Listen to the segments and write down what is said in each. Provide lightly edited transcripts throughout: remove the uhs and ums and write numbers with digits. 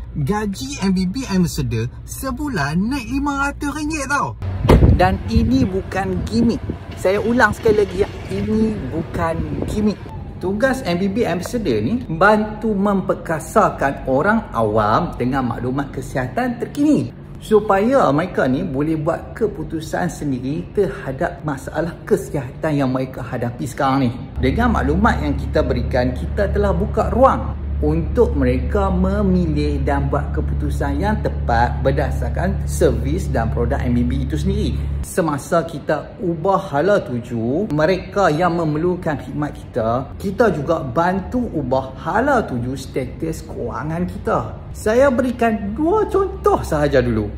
Gaji MBB Ambassador sebulan naik RM500 tau. Dan ini bukan gimmick. Saya ulang sekali lagi ya, ini bukan gimmick. Tugas MBB Ambassador ni bantu memperkasakan orang awam dengan maklumat kesihatan terkini, supaya mereka ni boleh buat keputusan sendiri terhadap masalah kesihatan yang mereka hadapi sekarang ni. Dengan maklumat yang kita berikan, kita telah buka ruang untuk mereka memilih dan buat keputusan yang tepat berdasarkan servis dan produk MBB itu sendiri. Semasa kita ubah hala tuju mereka yang memerlukan khidmat kita, kita juga bantu ubah hala tuju status kewangan kita. Saya berikan 2 contoh sahaja dulu.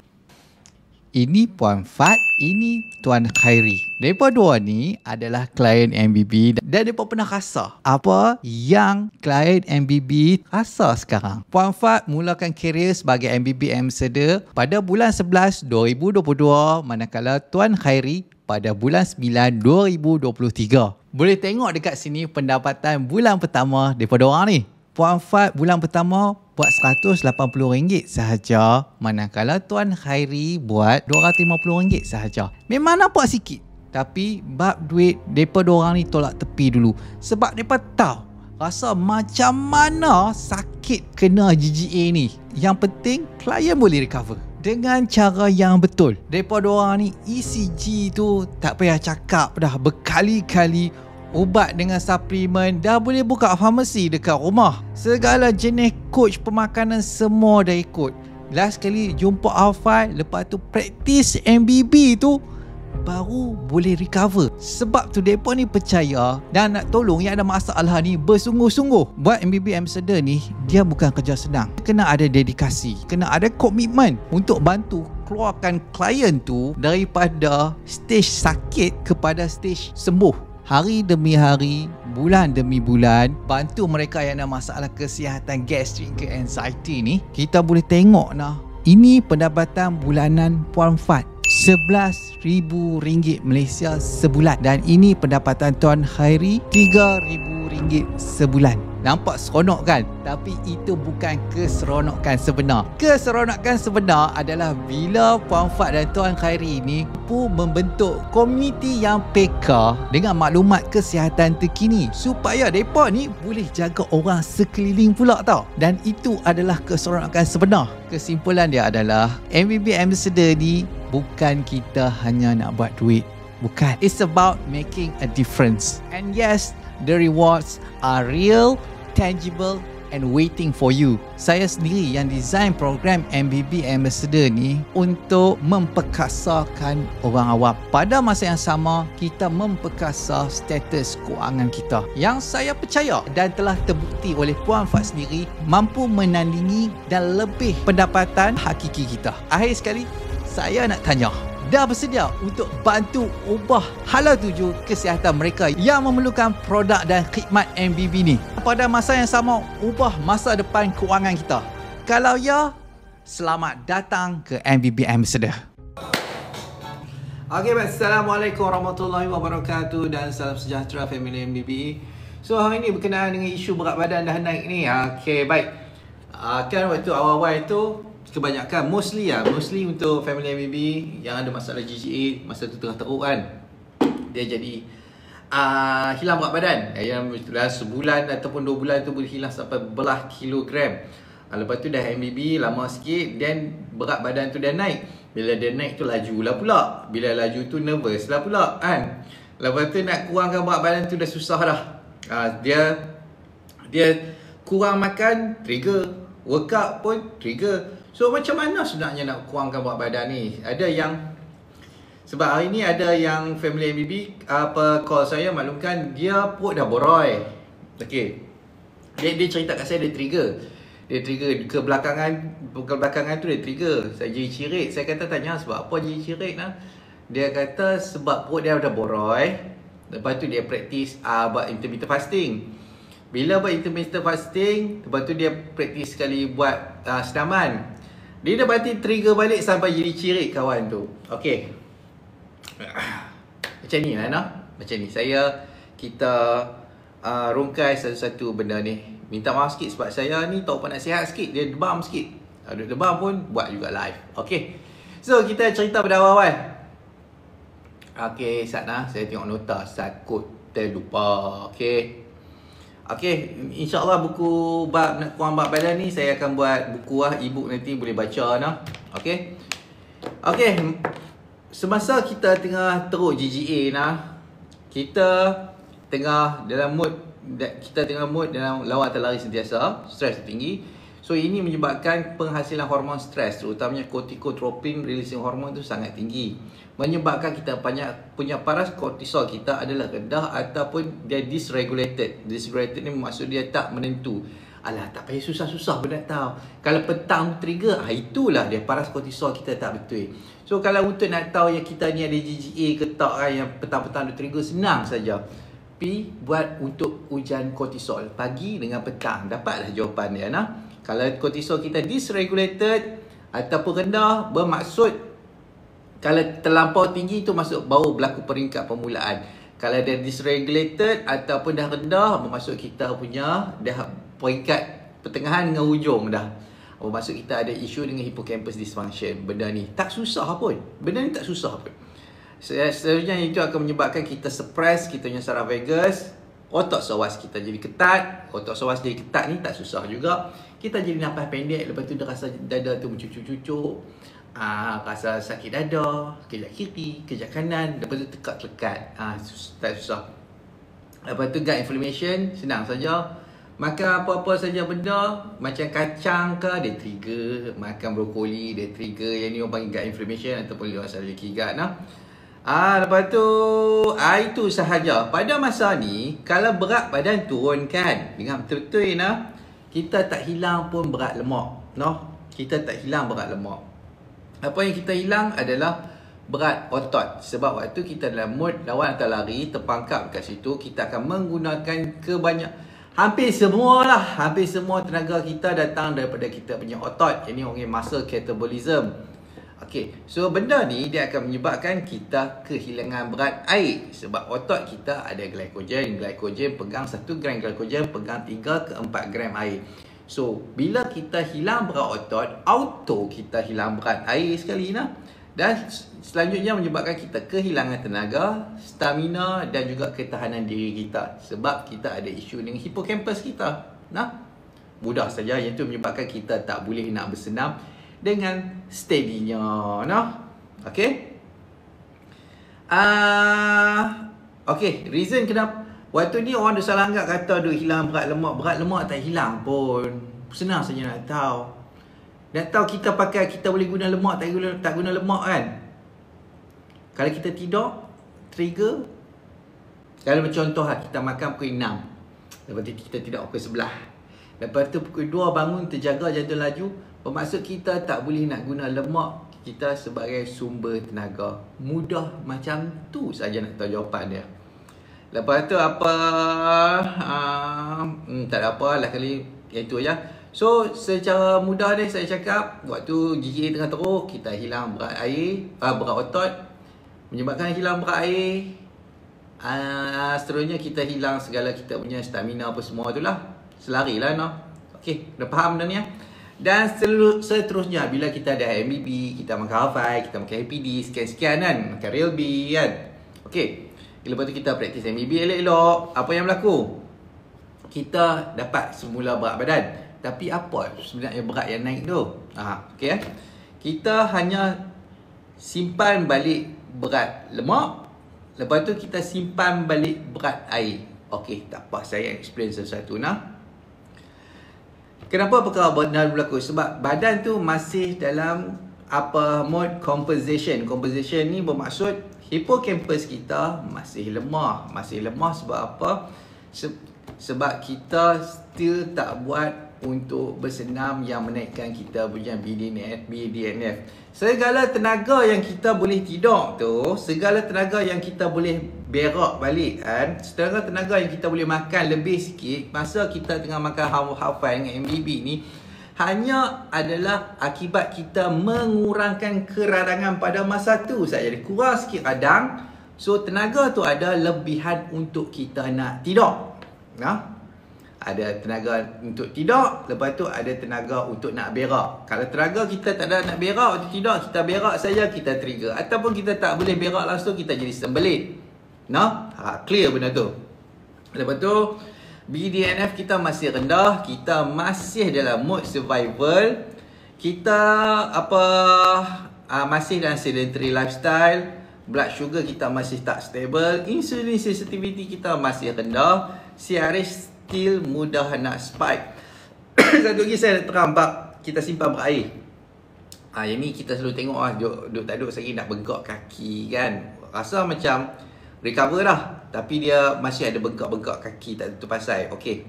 Ini Puan Fat, ini Tuan Khairi. Mereka dua ni adalah klien MBB dan mereka pernah rasa apa yang klien MBB rasa sekarang. Puan Fat mulakan kerjaya sebagai MBB Ambassador pada bulan 11 2022, manakala Tuan Khairi pada bulan 9 2023. Boleh tengok dekat sini pendapatan bulan pertama daripada orang ni. Puan Fat bulan pertama buat RM180 sahaja, manakala Tuan Khairi buat RM250 sahaja. Memang nampak sikit, tapi bab duit mereka orang ni tolak tepi dulu. Sebab mereka tahu rasa macam mana sakit kena GGA ni. Yang penting klien boleh recover dengan cara yang betul. Mereka orang ni ECG tu tak payah cakap dah, berkali-kali. Ubat dengan suplemen, dah boleh buka farmasi dekat rumah. Segala jenis coach pemakanan semua dah ikut. Last kali jumpa Alfai, lepas tu praktis MBB tu, baru boleh recover. Sebab tu mereka ni percaya dan nak tolong yang ada masalah ni bersungguh-sungguh. Buat MBB Ambassador ni, dia bukan kerja senang. Kena ada dedikasi, kena ada komitmen untuk bantu keluarkan klien tu daripada stage sakit kepada stage sembuh. Hari demi hari, bulan demi bulan, bantu mereka yang ada masalah kesihatan gastrik ke anxiety ni. Kita boleh tengok nah, ini pendapatan bulanan Puan Fat, RM11,000 Malaysia sebulan. Dan ini pendapatan Tuan Khairi, RM3,000 sebulan. Nampak seronok kan? Tapi itu bukan keseronokan sebenar. Keseronokan sebenar adalah bila Puan Fat dan Tuan Khairi ni mampu membentuk komuniti yang peka dengan maklumat kesihatan terkini, supaya mereka ni boleh jaga orang sekeliling pula tau. Dan itu adalah keseronokan sebenar. Kesimpulan dia adalah MBB Ambassador ni bukan kita hanya nak buat duit. Bukan. It's about making a difference. And yes, the rewards are real, tangible and waiting for you. Saya sendiri yang design program MBB Ambassador ni untuk memperkasakan orang awam. Pada masa yang sama, kita memperkasa status kewangan kita. Yang saya percaya dan telah terbukti oleh Puan Fat sendiri mampu menandingi dan lebih pendapatan hakiki kita. Akhir sekali, saya nak tanya, dah bersedia untuk bantu ubah hala tuju kesihatan mereka yang memerlukan produk dan khidmat MBB ni? Pada masa yang sama, ubah masa depan kewangan kita. Kalau ya, selamat datang ke MBB Ambassador. Okay, baik. Assalamualaikum warahmatullahi wabarakatuh dan salam sejahtera family MBB. So, hari ni berkenaan dengan isu berat badan dah naik ni. Okay, baik. Kan waktu awal-awal itu kebanyakan mostly untuk family MBB yang ada masalah GGA, masa tu tengah teruk kan, dia jadi hilang berat badan yang dalam sebulan ataupun 2 bulan tu boleh hilang sampai belah kilogram. Lepas tu dah MBB lama sikit, then berat badan tu dah naik. Bila dia naik tu laju lah pula, bila laju tu nervous lah pula kan. Lepas tu nak kurangkan berat badan tu dah susah dah. Dia kurang makan trigger, workout pun trigger. So macam mana sebenarnya nak kurangkan berat badan ni? Ada yang, sebab hari ni ada yang family MBB call saya maklumkan dia perut dah boroi. Okey. Dia cerita kat saya dia trigger. Dia trigger kebelakangan tu dia trigger. Saya jadi cirit. Saya kata tanya sebab apa jadi cirit nah? Dia kata sebab perut dia dah boroi. Lepas tu dia praktis buat intermittent fasting. Bila buat intermittent fasting, lepas tu dia praktis sekali buat senaman. Dia dah berarti trigger balik sampai jadi cirit kawan tu. Okey. Macam ni lah nah. Macam ni. Kita rungkai satu-satu benda ni. Minta maaf sikit sebab saya ni tahu nak sihat sikit. Dia demam sikit. Duduk terbang pun buat juga live. Okay. So kita cerita pada awal. Okay, Satna, saya tengok nota, takut terlupa. Okay. Okay, insyaAllah buku bab nak kurang bab badan ni saya akan buat buku e-book nanti boleh baca nah. Okay. Okay. Semasa kita tengah teruk GGA nah, kita tengah dalam mood dalam lawatan lari sentiasa, stres tinggi. So ini menyebabkan penghasilan hormon stres, terutamanya corticotropin releasing hormon tu sangat tinggi. Menyebabkan kita punya paras kortisol kita adalah rendah ataupun dia dysregulated. Dysregulated ni maksud dia tak menentu. Alah, tak payah susah-susah pun nak tahu. Kalau petang trigger, itulah dia paras kortisol kita tak betul. So kalau untuk nak tahu yang kita ni ada GGA ke tak yang petang-petang dia trigger, senang saja. Pi buat untuk ujian kortisol pagi dengan petang, dapatlah jawapan dia nah. Kalau kortisol kita dysregulated ataupun rendah, bermaksud kalau terlampau tinggi tu masuk baru berlaku peringkat permulaan. Kalau dia dysregulated ataupun dah rendah, bermaksud kita punya dah peringkat pertengahan dengan hujung dah. Bermaksud kita ada isu dengan hippocampus dysfunction. Benda ni tak susah pun. Benda ni tak susah pun. Seterusnya itu akan menyebabkan kita suppress kita punya saraf vagus. Otot psoas kita jadi ketat. Otot psoas jadi ketat ni tak susah juga. Kita jadi nafas pendek. Lepas tu dia rasa dada tu mencucuk-cucuk. Rasa sakit dada. Kejap kiri, kejap kanan. Lepas tu tekat-tekat. Tak susah. Lepas tu gut inflammation. Senang saja. Makan apa-apa saja benda. Macam kacang ke dia trigger. Makan brokoli dia trigger. Yang ni orang panggil gut inflammation. Ataupun dia rasa leaky gut nah. Lepas tu itu sahaja. Pada masa ni kalau berat badan turunkan dengan betul-betul nah, kita tak hilang pun berat lemak noh. Kita tak hilang berat lemak. Apa yang kita hilang adalah berat otot. Sebab waktu kita dalam mood lawan atau lari, terpangkap kat situ, kita akan menggunakan hampir semua tenaga kita datang daripada kita punya otot. Ini orang muscle catabolism. Okay, so benda ni dia akan menyebabkan kita kehilangan berat air. Sebab otot kita ada glycogen. Glycogen pegang 1 gram glycogen, pegang 3 ke 4 gram air. So, bila kita hilang berat otot, auto kita hilang berat air sekali nah. Dan selanjutnya menyebabkan kita kehilangan tenaga, stamina dan juga ketahanan diri kita. Sebab kita ada isu dengan hippocampus kita nah. Mudah saja, yang itu menyebabkan kita tak boleh nak bersenam dengan steady-nya nah. Okay. Okay, reason kenapa waktu ni orang dah salah anggap kata dia hilang berat lemak. Berat lemak tak hilang pun. Senang saja nak tahu. Nak tahu kita pakai, kita boleh guna lemak tak guna lemak kan. Kalau kita tidur trigger. Kalau contoh kita makan pukul 6. Lepas tu kita tidur pukul 11. Lepas tu pukul 2 bangun terjaga jantung laju. Bermaksud kita tak boleh nak guna lemak kita sebagai sumber tenaga. Mudah macam tu saja nak tahu jawapan dia. Lepas tu apa? Tak ada apa lah kali itu aja. So secara mudah ni saya cakap, waktu GGA tengah teruk, kita hilang berat air, berat otot, menyebabkan hilang berat air. Seterusnya kita hilang segala kita punya stamina apa semua tu lah. Selari lah no. Okay, dah faham dah ni ya. Dan seterusnya bila kita ada MBB, kita makan Hafai, kita makan APD, sekian-sekian kan, makan Real B kan. Okay, lepas tu kita praktis MBB elok-elok. Apa yang berlaku? Kita dapat semula berat badan. Tapi apa sebenarnya berat yang naik tu? Okay. Kita hanya simpan balik berat lemak. Lepas tu kita simpan balik berat air. Okay, tak apa, saya explain sesuatu nah. Kenapa perkara benar berlaku? Sebab badan tu masih dalam mode composition. Composition ni bermaksud hippocampus kita masih lemah. Masih lemah sebab apa? Sebab kita still tak buat untuk bersenam yang menaikkan kita punya BDNF. Segala tenaga yang kita boleh tidur tu, segala tenaga yang kita boleh berak balik kan, segala tenaga yang kita boleh makan lebih sikit masa kita tengah makan Hafai dengan MBB ni, hanya adalah akibat kita mengurangkan keradangan pada masa tu saja. Kurang sikit radang, so tenaga tu ada lebihan untuk kita nak tidur. Nah, Ada tenaga untuk tidur, lepas tu ada tenaga untuk nak berak. Kalau tenaga kita tak ada nak berak, waktu tidur kita berak saja, kita trigger. Ataupun kita tak boleh berak langsung, kita jadi sembelit. Clear benda tu. Lepas tu BDNF kita masih rendah, kita masih dalam mode survival. Kita masih dalam sedentary lifestyle. Blood sugar kita masih tak stable. Insulin sensitivity kita masih rendah. CRH still mudah nak spike. Satu lagi saya nak terang bab kita simpan berair. Yang ni kita selalu tengok duduk tak duduk sekali nak bengkak kaki kan. Rasa macam recover dah, tapi dia masih ada bengkak-bengkak kaki, tak tentu pasal. Okey.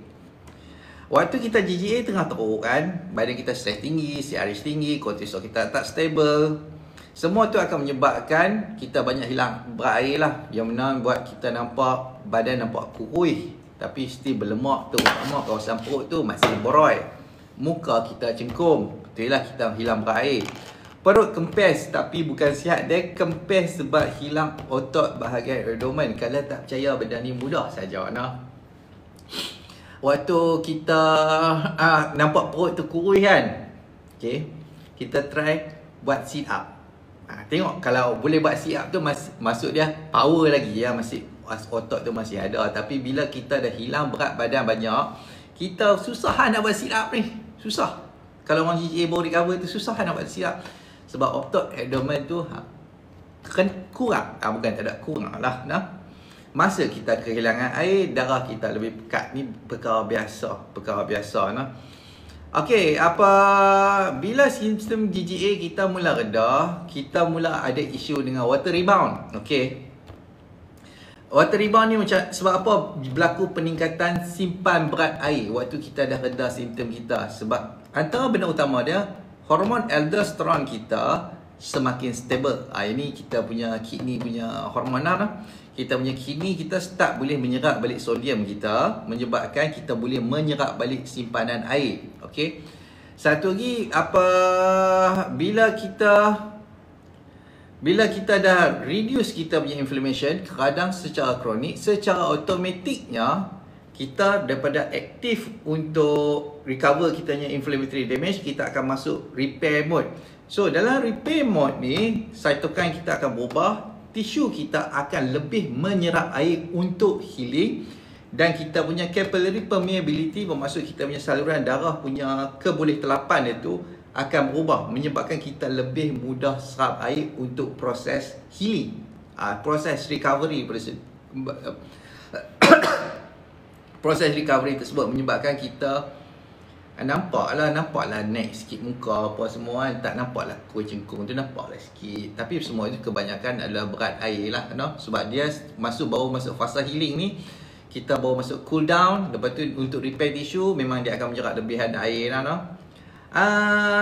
Waktu kita GGA tengah teruk kan, badan kita stres tinggi, CRH tinggi, kortisol kita tak stable. Semua tu akan menyebabkan kita banyak hilang berair lah. Yang mana buat kita nampak badan nampak kurus, tapi still berlemak, terutama kawasan perut tu masih boroi. Muka kita cengkung, betul lah kita hilang berair. Perut kempes tapi bukan sihat, dia kempes sebab hilang otot bahagian abdomen. Kalau tak percaya, benda ni mudah saja nah. Waktu kita nampak perut tu kurus kan, okay, kita try buat sit up. Tengok kalau boleh buat sit up tu masuk dia power lagi ya, masih otot tu masih ada. Tapi bila kita dah hilang berat badan banyak, kita susah nak buat sit up ni. Susah. Kalau orang GGA baru recover tu susah nak buat sit up. Sebab otot abdomen tu kurang. Bukan tak ada, kurang lah nah. Masa kita kehilangan air, darah kita lebih pekat. Ni perkara biasa nah. Okey, bila sistem GGA kita mula reda, kita mula ada isu dengan water rebound. Okey. Water rebound ni macam sebab apa berlaku peningkatan simpan berat air waktu kita dah reda simptom kita. Sebab antara benda utama dia, hormon aldosteron kita semakin stable. Ini kita punya kidney punya hormon lah. Kita punya kidney kita start boleh menyerap balik sodium kita, menyebabkan kita boleh menyerap balik simpanan air. Okey. Satu lagi bila kita dah reduce kita punya inflammation, kadang secara kronik, secara automatiknya kita daripada aktif untuk recover kita punya inflammatory damage, kita akan masuk repair mode. So dalam repair mode ni, cytokine kita akan berubah, tisu kita akan lebih menyerap air untuk healing, dan kita punya capillary permeability, bermaksud kita punya saluran darah punya keboleh-telapan itu akan berubah, menyebabkan kita lebih mudah serap air untuk proses healing, proses recovery. Proses recovery tersebut menyebabkan kita nampaklah naik sikit muka apa semua kan. Tak nampaklah kuih cengkung tu, nampaklah sikit. Tapi semua itu kebanyakan adalah berat air lah no? Sebab dia baru masuk fasa healing ni, kita baru masuk cool down. Lepas tu untuk repair tisu, memang dia akan menyerap lebihan air lah no?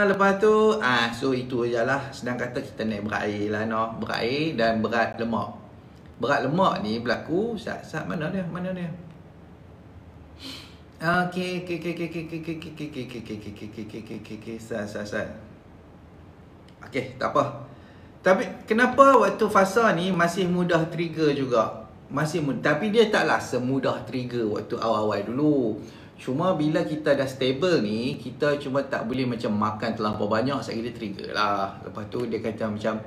Lepas tu so itu je lah. Sedang kata kita naik berat air lah no? Berat air dan berat lemak. Berat lemak ni berlaku saat mana dia? Okay. Okay, tak apa. Tapi kenapa waktu fasa ni masih mudah trigger juga? Masih mudah, tapi dia taklah semudah trigger waktu awal-awal dulu. Cuma bila kita dah stable ni, kita cuma tak boleh macam makan terlampau banyak, sekali dia trigger lah. Lepas tu dia kata macam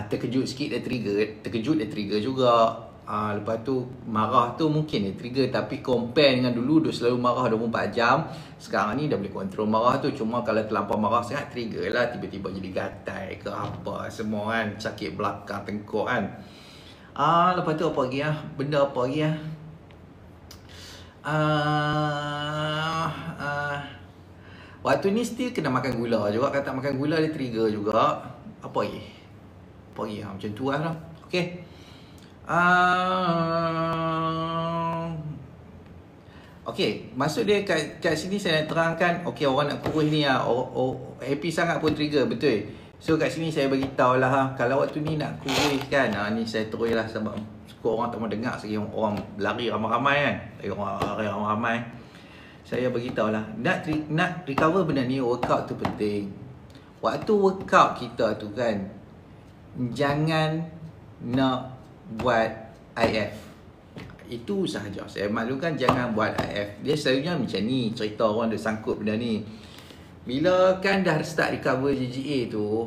terkejut sikit dia trigger juga. Lepas tu marah tu mungkin dia trigger, tapi compare dengan dulu dia selalu marah 24 jam, sekarang ni dah boleh kontrol marah tu. Cuma kalau terlampau marah sangat trigger lah, tiba-tiba jadi gatal ke apa semua kan, sakit belakang tengkuk kan. Lepas tu apa lagi benda apa lagi waktu ni still kena makan gula juga. Kalau tak makan gula dia trigger juga. Apa lagi macam tu lah. Okay. Okay, maksud dia kat sini saya nak terangkan. Okay, orang nak kurus ni happy sangat pun trigger, betul. So kat sini saya bagi tahu lah kalau waktu ni nak kurus kan, ni saya terus lah sebab suka orang tak mau dengar sekali orang lari ramai-ramai kan. Lari ramai-ramai. Saya bagi tahu lah, nak recover benda ni, workout tu penting. Waktu workout kita tu kan, jangan nak buat IF. Itu sahaja. Saya maklumkan jangan buat IF. Dia selalunya macam ni, cerita orang dia sangkut benda ni. Bila kan dah start recover GGA tu,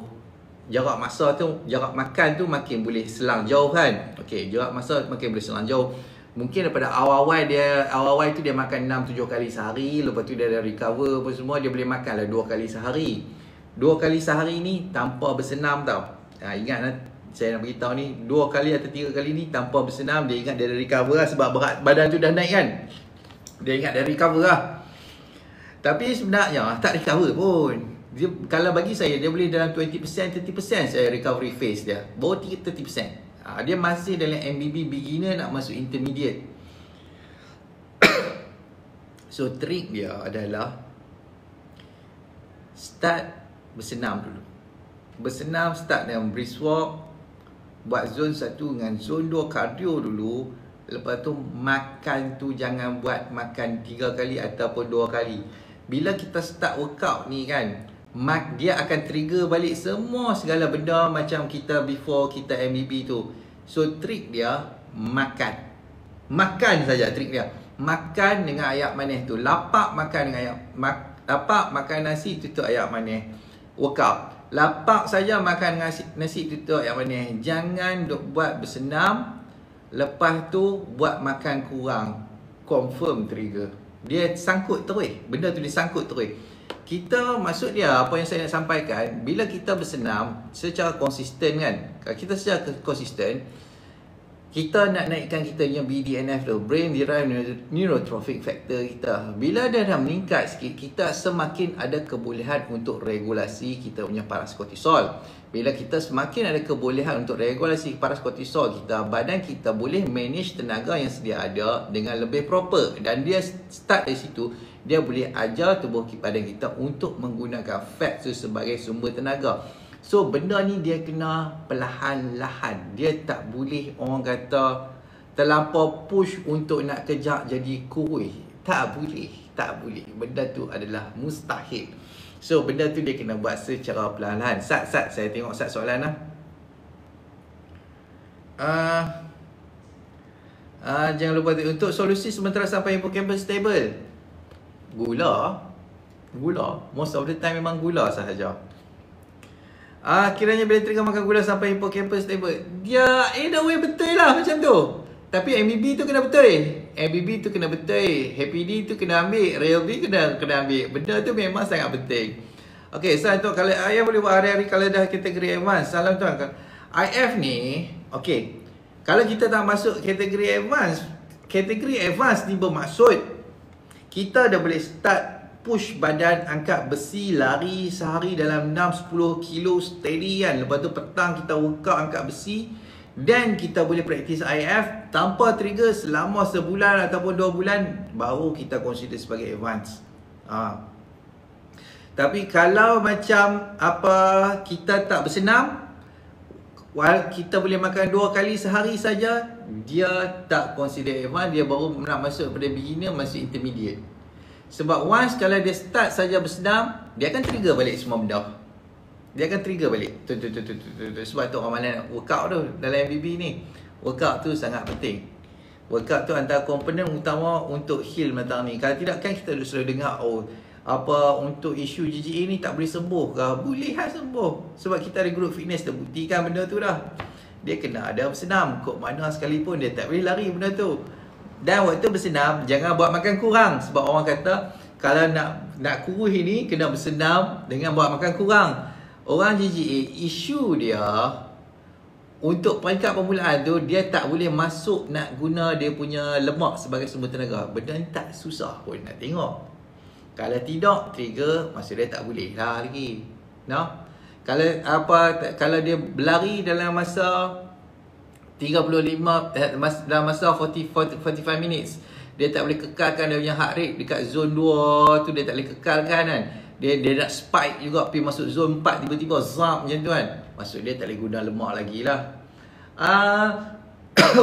jarak masa tu, jarak makan tu makin boleh selang jauh kan. Okey, jarak masa makin boleh selang jauh. Mungkin daripada awal-awal tu dia makan 6-7 kali sehari, lepas tu dia dah recover apa semua, dia boleh makan lah 2 kali sehari. 2 kali sehari ni tanpa bersenam tau. Ingat lah, saya nak beritahu ni, 2 kali atau 3 kali ni tanpa bersenam, dia ingat dia dah recover lah sebab berat badan tu dah naik kan. Dia ingat dia recover lah. Tapi sebenarnya tak recover pun. Dia, kalau bagi saya, dia boleh dalam 20%, 30% saya recovery phase dia. Baru 30%. Dia masih dalam MBB beginner nak masuk intermediate. So trik dia adalah start bersenam dulu. Bersenam start dengan brisk walk, buat zone 1 dengan zone 2 cardio dulu. Lepas tu makan tu jangan buat makan 3 kali ataupun 2 kali. Bila kita start workout ni kan, dia akan trigger balik semua segala benda macam kita before kita MBB tu. So trik dia makan. Makan saja trik dia. Makan dengan ayak manis tu. Lapak makan dengan ayak lapak makan nasi tutup ayak manis. Workout. Lapak saja makan nasi tutup ayak manis. Jangan duk buat bersenam, lepas tu buat makan kurang. Confirm trigger. Dia sangkut terus. Benda tu dia sangkut terus. Kita, maksud dia, apa yang saya nak sampaikan, bila kita bersenam secara konsisten kan, kalau kita secara konsisten, kita nak naikkan kita punya BDNF tu, Brain Derived Neurotrophic Factor kita. Bila dia dah meningkat sikit, kita semakin ada kebolehan untuk regulasi kita punya parakortisol. Bila kita semakin ada kebolehan untuk regulasi parakortisol kita, badan kita boleh manage tenaga yang sedia ada dengan lebih proper. Dan dia start dari situ, dia boleh ajar tubuh badan kita untuk menggunakan fat tu sebagai sumber tenaga. So benda ni dia kena perlahan-lahan. Dia tak boleh orang kata terlampau push untuk nak kejap jadi kurus. Tak boleh. Tak boleh. Benda tu adalah mustahil. So benda tu dia kena buat secara perlahan-lahan. Sat, saya tengok Sat soalan lah. Jangan lupa untuk solusi sementara sampai hippocampus stable. Gula. Most of the time memang gula sahaja. Kiranya bila trigger makan gula sampai hippocampus stable, dia in a way betul lah macam tu. Tapi MBB tu kena betul. MBB tu kena betul. Happy D tu kena ambil. Real B kena ambil. Benda tu memang sangat penting. Okay, so untuk kalau ayah boleh buat hari-hari kalau dah kategori advance. Salam tuan. IF ni, okay, kalau kita tak masuk kategori advance ni bermaksud kita dah boleh start push badan, angkat besi, lari sehari dalam 6-10 kilo steady kan. Lepas tu petang kita workout angkat besi. Dan kita boleh praktis IF tanpa trigger selama sebulan ataupun 2 bulan, baru kita consider sebagai advance. Tapi kalau macam kita tak bersenam, kita boleh makan 2 kali sehari saja, dia tak consider advance, dia baru nak masuk pada beginner, masuk intermediate. Sebab once kalau dia start saja bersenam, dia akan trigger balik semua benda. Dia akan trigger balik. Sebab tu orang mana workout tu dalam MBB ni. Workout tu sangat penting. Workout tu antara komponen utama untuk heal matang ni. Kalau tidak kan kita selalu dengar, untuk isu GGA ni tak boleh sembuh ke? Boleh lah sembuh. Sebab kita ada group fitness terbuktikan benda tu dah. Dia kena ada bersenam. Kok mana sekalipun dia tak boleh lari benda tu. Dan waktu bersenam, jangan buat makan kurang. Sebab orang kata, kalau nak kurus ini, kena bersenam dengan buat makan kurang. Orang GGA, isu dia untuk peringkat permulaan tu, dia tak boleh masuk nak guna dia punya lemak sebagai sumber tenaga. Benda ni tak susah pun nak tengok. Kalau tidak trigger, maksud dia tak boleh lah lagi. Kalau dia berlari dalam masa 35 dalam masa 45 minutes, dia tak boleh kekalkan dia punya heart rate dekat zone 2 tu, dia tak boleh kekalkan kan. Dia nak spike juga pergi masuk zone 4, tiba-tiba zap macam tu kan. Maksud dia tak boleh guna lemak lagi lah.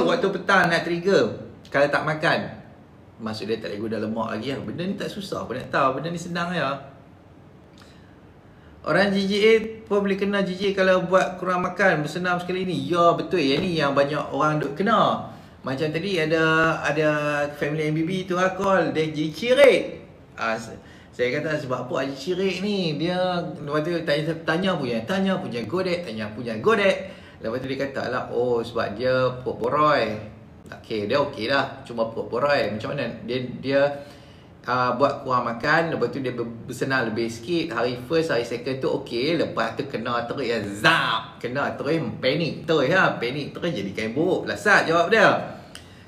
Waktu petang nak trigger, kalau tak makan, maksud dia tak boleh guna lemak lagi lah. Benda ni tak susah pun nak tahu, benda ni senang je. Orang GGA pun boleh kena GGA kalau buat kurang makan, bersenam sekali ni. Ya betul, yang ni yang banyak orang duk kena. Macam tadi ada family MBB tu lah call, dia jadi cirit. Saya kata sebab apa Haji Cirit ni, dia lepas tu tanya punya godek. Lepas tu dia kata lah, oh sebab dia poroi. Okey, dia okey lah, cuma poroi. Macam mana? Dia buat kurang makan, lepas tu dia bersenam lebih sikit. Hari first, hari second tu okey, lepas tu kena terus ya, zap. Kena terus panik terus jadi kain buruk. Lasat jawab dia.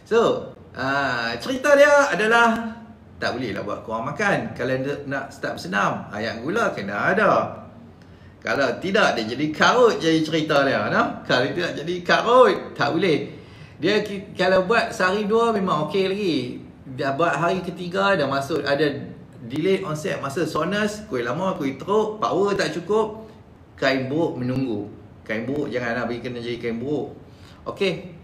So, cerita dia adalah tak boleh lah buat kurang makan. Kalau nak start bersenam, ayam gula kena ada. Kalau tidak, dia jadi karut jadi cerita dia. No? Kalau tidak jadi karut, tak boleh. Dia kalau buat sehari dua memang okey lagi. Dia buat hari ketiga dah masuk ada delay onset masa sonas, kuih lama, kuih teruk, power tak cukup, kain buruk menunggu. Kain buruk janganlah bagi kena jadi kain buruk. Okey.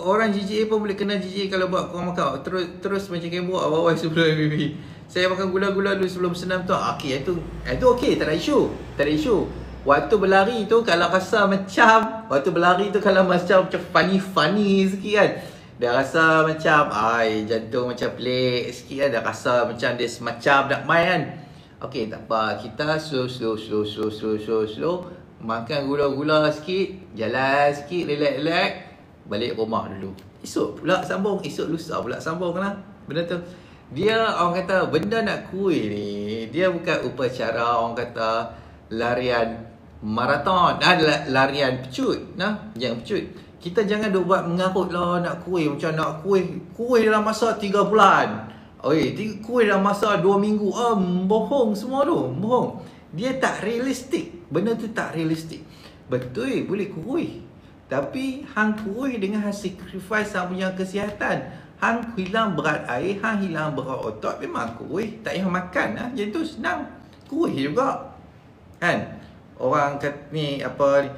Orang GGA pun boleh kena GGA kalau buat kurang makan. Terus macam kain buruk awal-awal sebelum MBB. Saya makan gula-gula dulu sebelum senam tu. Okey, itu okey, tak ada isu. Waktu berlari tu kalau rasa macam funny sikit kan. Dah rasa macam jantung macam pelik sikit kan. Dah rasa macam dia semacam nak main kan. Okey, tak apa. Kita slow. Makan gula-gula sikit, jalan sikit, relax, balik rumah dulu. Esok pula sambung, esok lusa pula sambung lah. Benda tu. Dia orang kata benda nak kuih ni, dia bukan upacara orang kata larian maraton, larian pecut. Yang pecut. Kita jangan duk buat mengarut lah nak kuih macam nak kuih dalam masa 3 bulan. Kuih dalam masa 2 minggu. Bohong semua tu, bohong. Dia tak realistik. Benda tu tak realistik. Betul boleh kuih, tapi hang kuih dengan hang sacrifice hang punya kesihatan. Hang hilang berat air, hang hilang berat otot, memang kuih. Tak payah makan lah. Jadi tu senang. Kuih juga. Kan? Orang kata ni apa ni.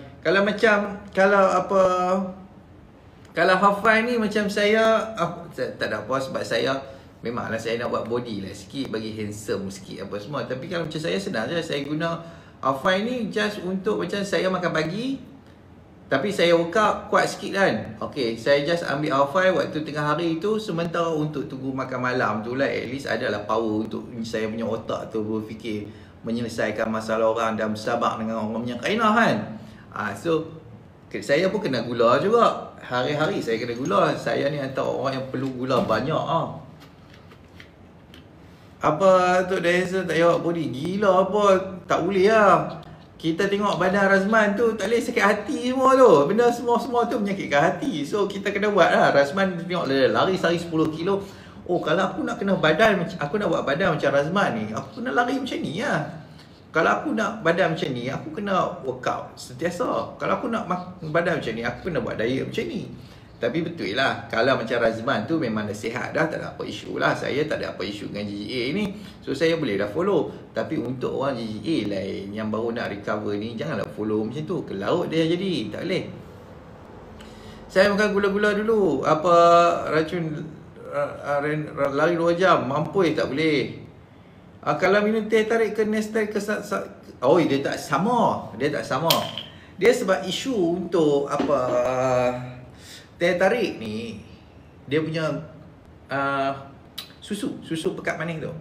Kalau hafal ni macam saya tak ada apa sebab saya memanglah saya nak buat body lah sikit, bagi handsome sikit apa semua. Tapi kalau macam saya senang je. Saya guna Alfai ni just untuk macam saya makan pagi, tapi saya workout kuat sikit kan. Okay, saya just ambil Alfai waktu tengah hari tu, sementara untuk tunggu makan malam tu lah. At least adalah power untuk saya punya otak tu berfikir menyelesaikan masalah orang dan bersabar dengan orang punya kainah kan. So saya pun kena gula juga. Hari-hari saya kena gula. Saya ni antara orang yang perlu gula banyak Apa tu dah rasa tak jawab body. Gila apa, tak boleh lah. Kita tengok badan Razman tu tak boleh, sakit hati semua tu. Benda semua tu menyakitkan hati. So kita kena buat lah. Razman tengok lari sehari 10 kilo. Kalau aku nak kena badan, aku nak buat badan macam Razman ni, aku kena lari macam ni lah. Kalau aku nak badan macam ni, aku kena workout sentiasa. Kalau aku nak badan macam ni, aku kena buat diet macam ni. Tapi betul lah, kalau macam Razman tu memang dah sihat dah, tak ada apa isu lah. Saya tak ada apa isu dengan GGA ni, so saya boleh dah follow. Tapi untuk orang GGA lain yang baru nak recover ni, janganlah follow macam tu. Ke laut dia jadi, tak boleh. Saya makan gula-gula dulu. Apa racun lari 2 jam, mampus tak boleh. Kalau minum teh tarik ke Nestle ke dia tak sama. Dia sebab isu untuk teh tarik ni, dia punya susu pekat manis tu.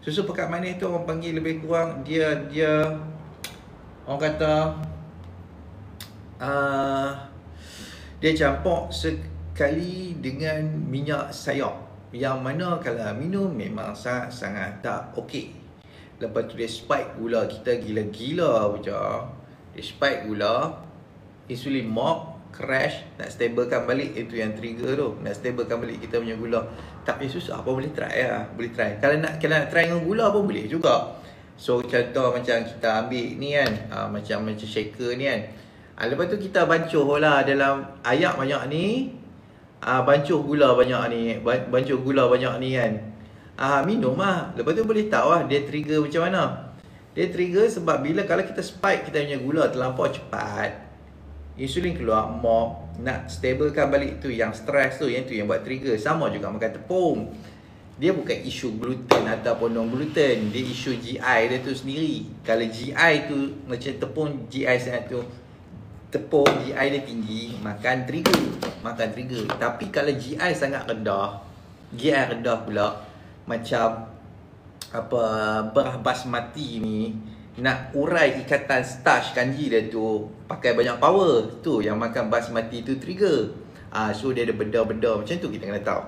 Susu pekat manis tu orang panggil lebih kurang dia orang kata dia campur sekali dengan minyak sayur, yang mana kalau minum memang sangat tak okey. Lepas tu dia spike gula kita gila-gila macam. Dia spike gula, insulin mob, crash, nak stablekan balik. Itu yang trigger tu, nak stablekan balik kita punya gula. Tapi susah pun, boleh try lah. Boleh try. Kalau nak try dengan gula pun boleh juga. So contoh macam kita ambil ni kan, macam shaker ni kan. Lepas tu kita bancuh lah dalam ayak banyak ni, bancuh gula banyak ni kan. Minum lah. Lepas tu boleh tahu lah dia trigger macam mana. Dia trigger sebab bila kalau kita spike kita punya gula terlampau cepat, insulin keluar, mob nak stablekan balik tu, yang stress tu, yang tu yang buat trigger. Sama juga makan tepung. Dia bukan isu gluten ataupun non gluten, dia isu GI dia tu sendiri. Kalau GI tu macam tepung, GI sangat tu tepung GI dia tinggi, makan trigger. Tapi kalau GI sangat rendah, pula, macam apa beras basmati ni, nak urai ikatan starch kanji dia tu pakai banyak power. Tu yang makan basmati tu trigger. So dia ada benda-benda macam tu kita kena tahu.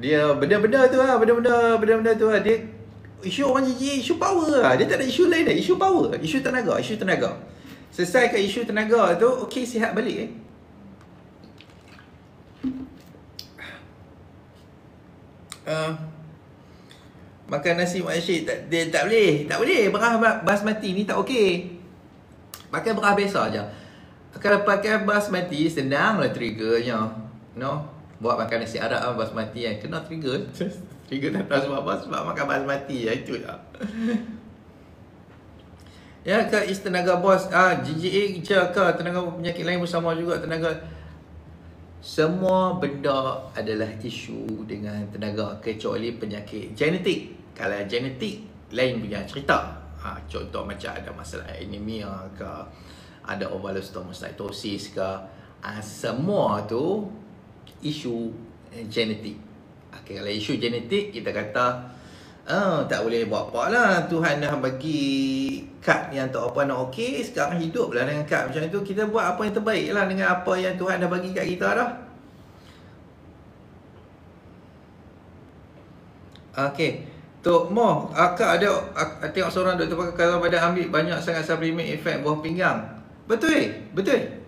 Dia benda-benda tu dia isu orang JJA, isu power lah. Dia tak ada isu lain dah, isu power, isu tenaga. Selesaikan isu tenaga tu, okey, sihat balik makan nasi mak syik tak boleh. Beras basmati ni tak okey. Pakai beras biasa je. Kalau pakai basmati senanglah triggernya. Buat makan nasi Arab basmati kan kena trigger. Trigger tak tahu sebab apa, sebab makan basmati itu je. Ya, ke tenaga bos GGA ke tenaga penyakit lain pun sama juga. Semua benda adalah isu dengan tenaga kecuali penyakit genetik. Kalau genetik lain punya cerita. Contoh macam ada masalah anemia ke, ada ovalostomatosis ke, semua tu isu genetik. Kalau isu genetik kita kata tak boleh buat apa lah. Tuhan dah bagi kad yang tak apa nak okey. Sekarang hidup lah dengan kad macam itu. Kita buat apa yang terbaik lah dengan apa yang Tuhan dah bagi kat kita dah. Okey, Tok Mo, akak ada tengok seorang doktor pakai kalau pada ambil banyak sangat suplemen efek buah pinggang. Betul.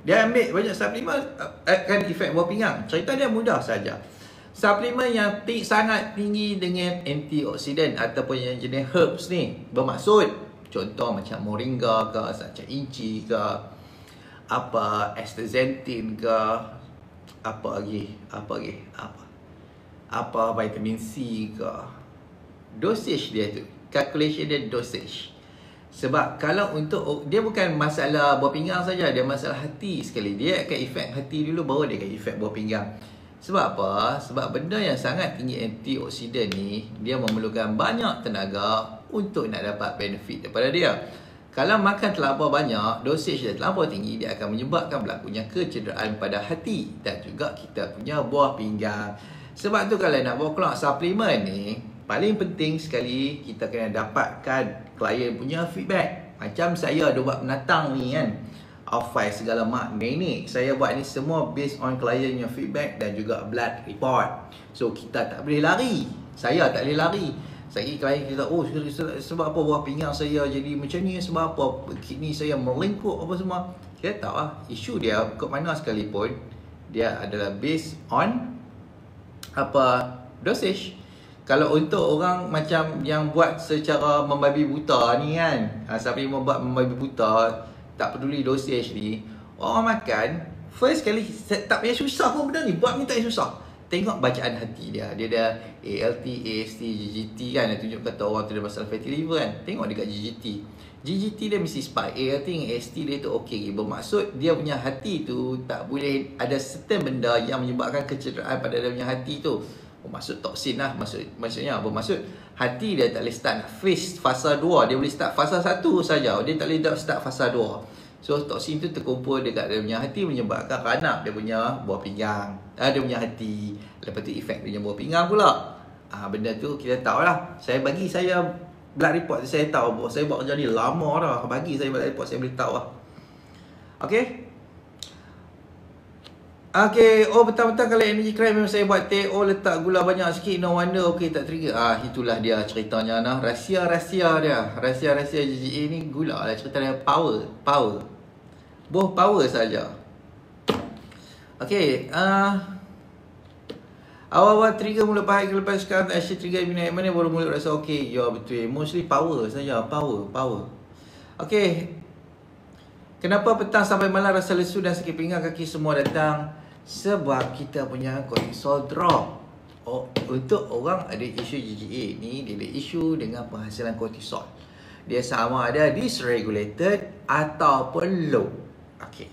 Dia ambil banyak suplemen akan efek buah pinggang. Cerita dia mudah saja. Suplemen yang sangat tinggi dengan antioksidan ataupun yang jenis herbs ni bermaksud, contoh macam moringa ke, macam inci ke, astaxanthin ke, apa vitamin C ke. Dosage dia tu, calculation dia dosage. Sebab kalau untuk dia bukan masalah buah pinggang saja, dia masalah hati sekali. Dia akan efek hati dulu baru dia akan efek buah pinggang. Sebab apa? Sebab benda yang sangat tinggi antioksidan ni, dia memerlukan banyak tenaga untuk nak dapat benefit daripada dia. Kalau makan terlampau banyak, dosage dia terlampau tinggi, dia akan menyebabkan berlakunya kecederaan pada hati dan juga kita punya buah pinggang. Sebab tu kalau nak bawa keluar suplemen ni, paling penting sekali kita kena dapatkan klien punya feedback. Macam saya ada buat penatang ni kan, Alfai segala makna ni, saya buat ni semua based on klien yang feedback dan juga blood report. So kita tak boleh lari. Saya tak boleh lari. Saya klien kita, sebab apa buah pinggang saya jadi macam ni, sebab apa kidney saya melingkup apa semua. Kita tahu lah isu dia ke mana sekalipun, dia adalah based on dosage. Kalau untuk orang macam yang buat secara membabi buta ni kan, sampai membuat membabi buta, tak peduli dosage ni, orang makan first kali tak payah susah pun benda ni, buat ni tak payah susah. Tengok bacaan hati dia. Dia ada ALT, AST, GGT kan, dia tunjuk kata orang tu ada masalah fatty liver kan. Tengok dekat GGT dia mesti spike. ALT dengan AST dia tu okey. Bermaksud dia punya hati tu tak boleh ada certain benda yang menyebabkan kecederaan pada dia punya hati tu. Bermaksud toksin lah, maksudnya bermaksud hati dia tak boleh start fasa 2, dia boleh start fasa 1 saja, dia tak boleh start fasa 2. So toksin tu terkumpul dekat dia punya hati, menyebabkan ranak dia punya buah pinggang, dia punya hati. Lepas tu efek dia punya buah pinggang pula. Benda tu kita tahu lah. Saya blood report saya tahu, saya buat kerja ni lama dah. Bagi saya blood report, saya boleh tahu lah. Okay, betul-betul kalau energy crime memang saya buat teh, letak gula banyak sikit, no wonder tak trigger. Itulah dia ceritanya nah. Rahsia-rahsia dia. Rahsia-rahsia GGA ni gula lah, cerita dia power. Buah power saja. Okay, awal-awal trigger mula pahit, lepas sekarang tak asyik trigger minat mana baru mula rasa okey. Ya betul, mostly power saja, power. Okay, kenapa petang sampai malam rasa lesu dan sakit pinggang, kaki semua datang? Sebab kita punya cortisol drop. Untuk orang ada isu GGA ni, dia ada isu dengan penghasilan cortisol. Dia sama ada dysregulated ataupun low. Okay,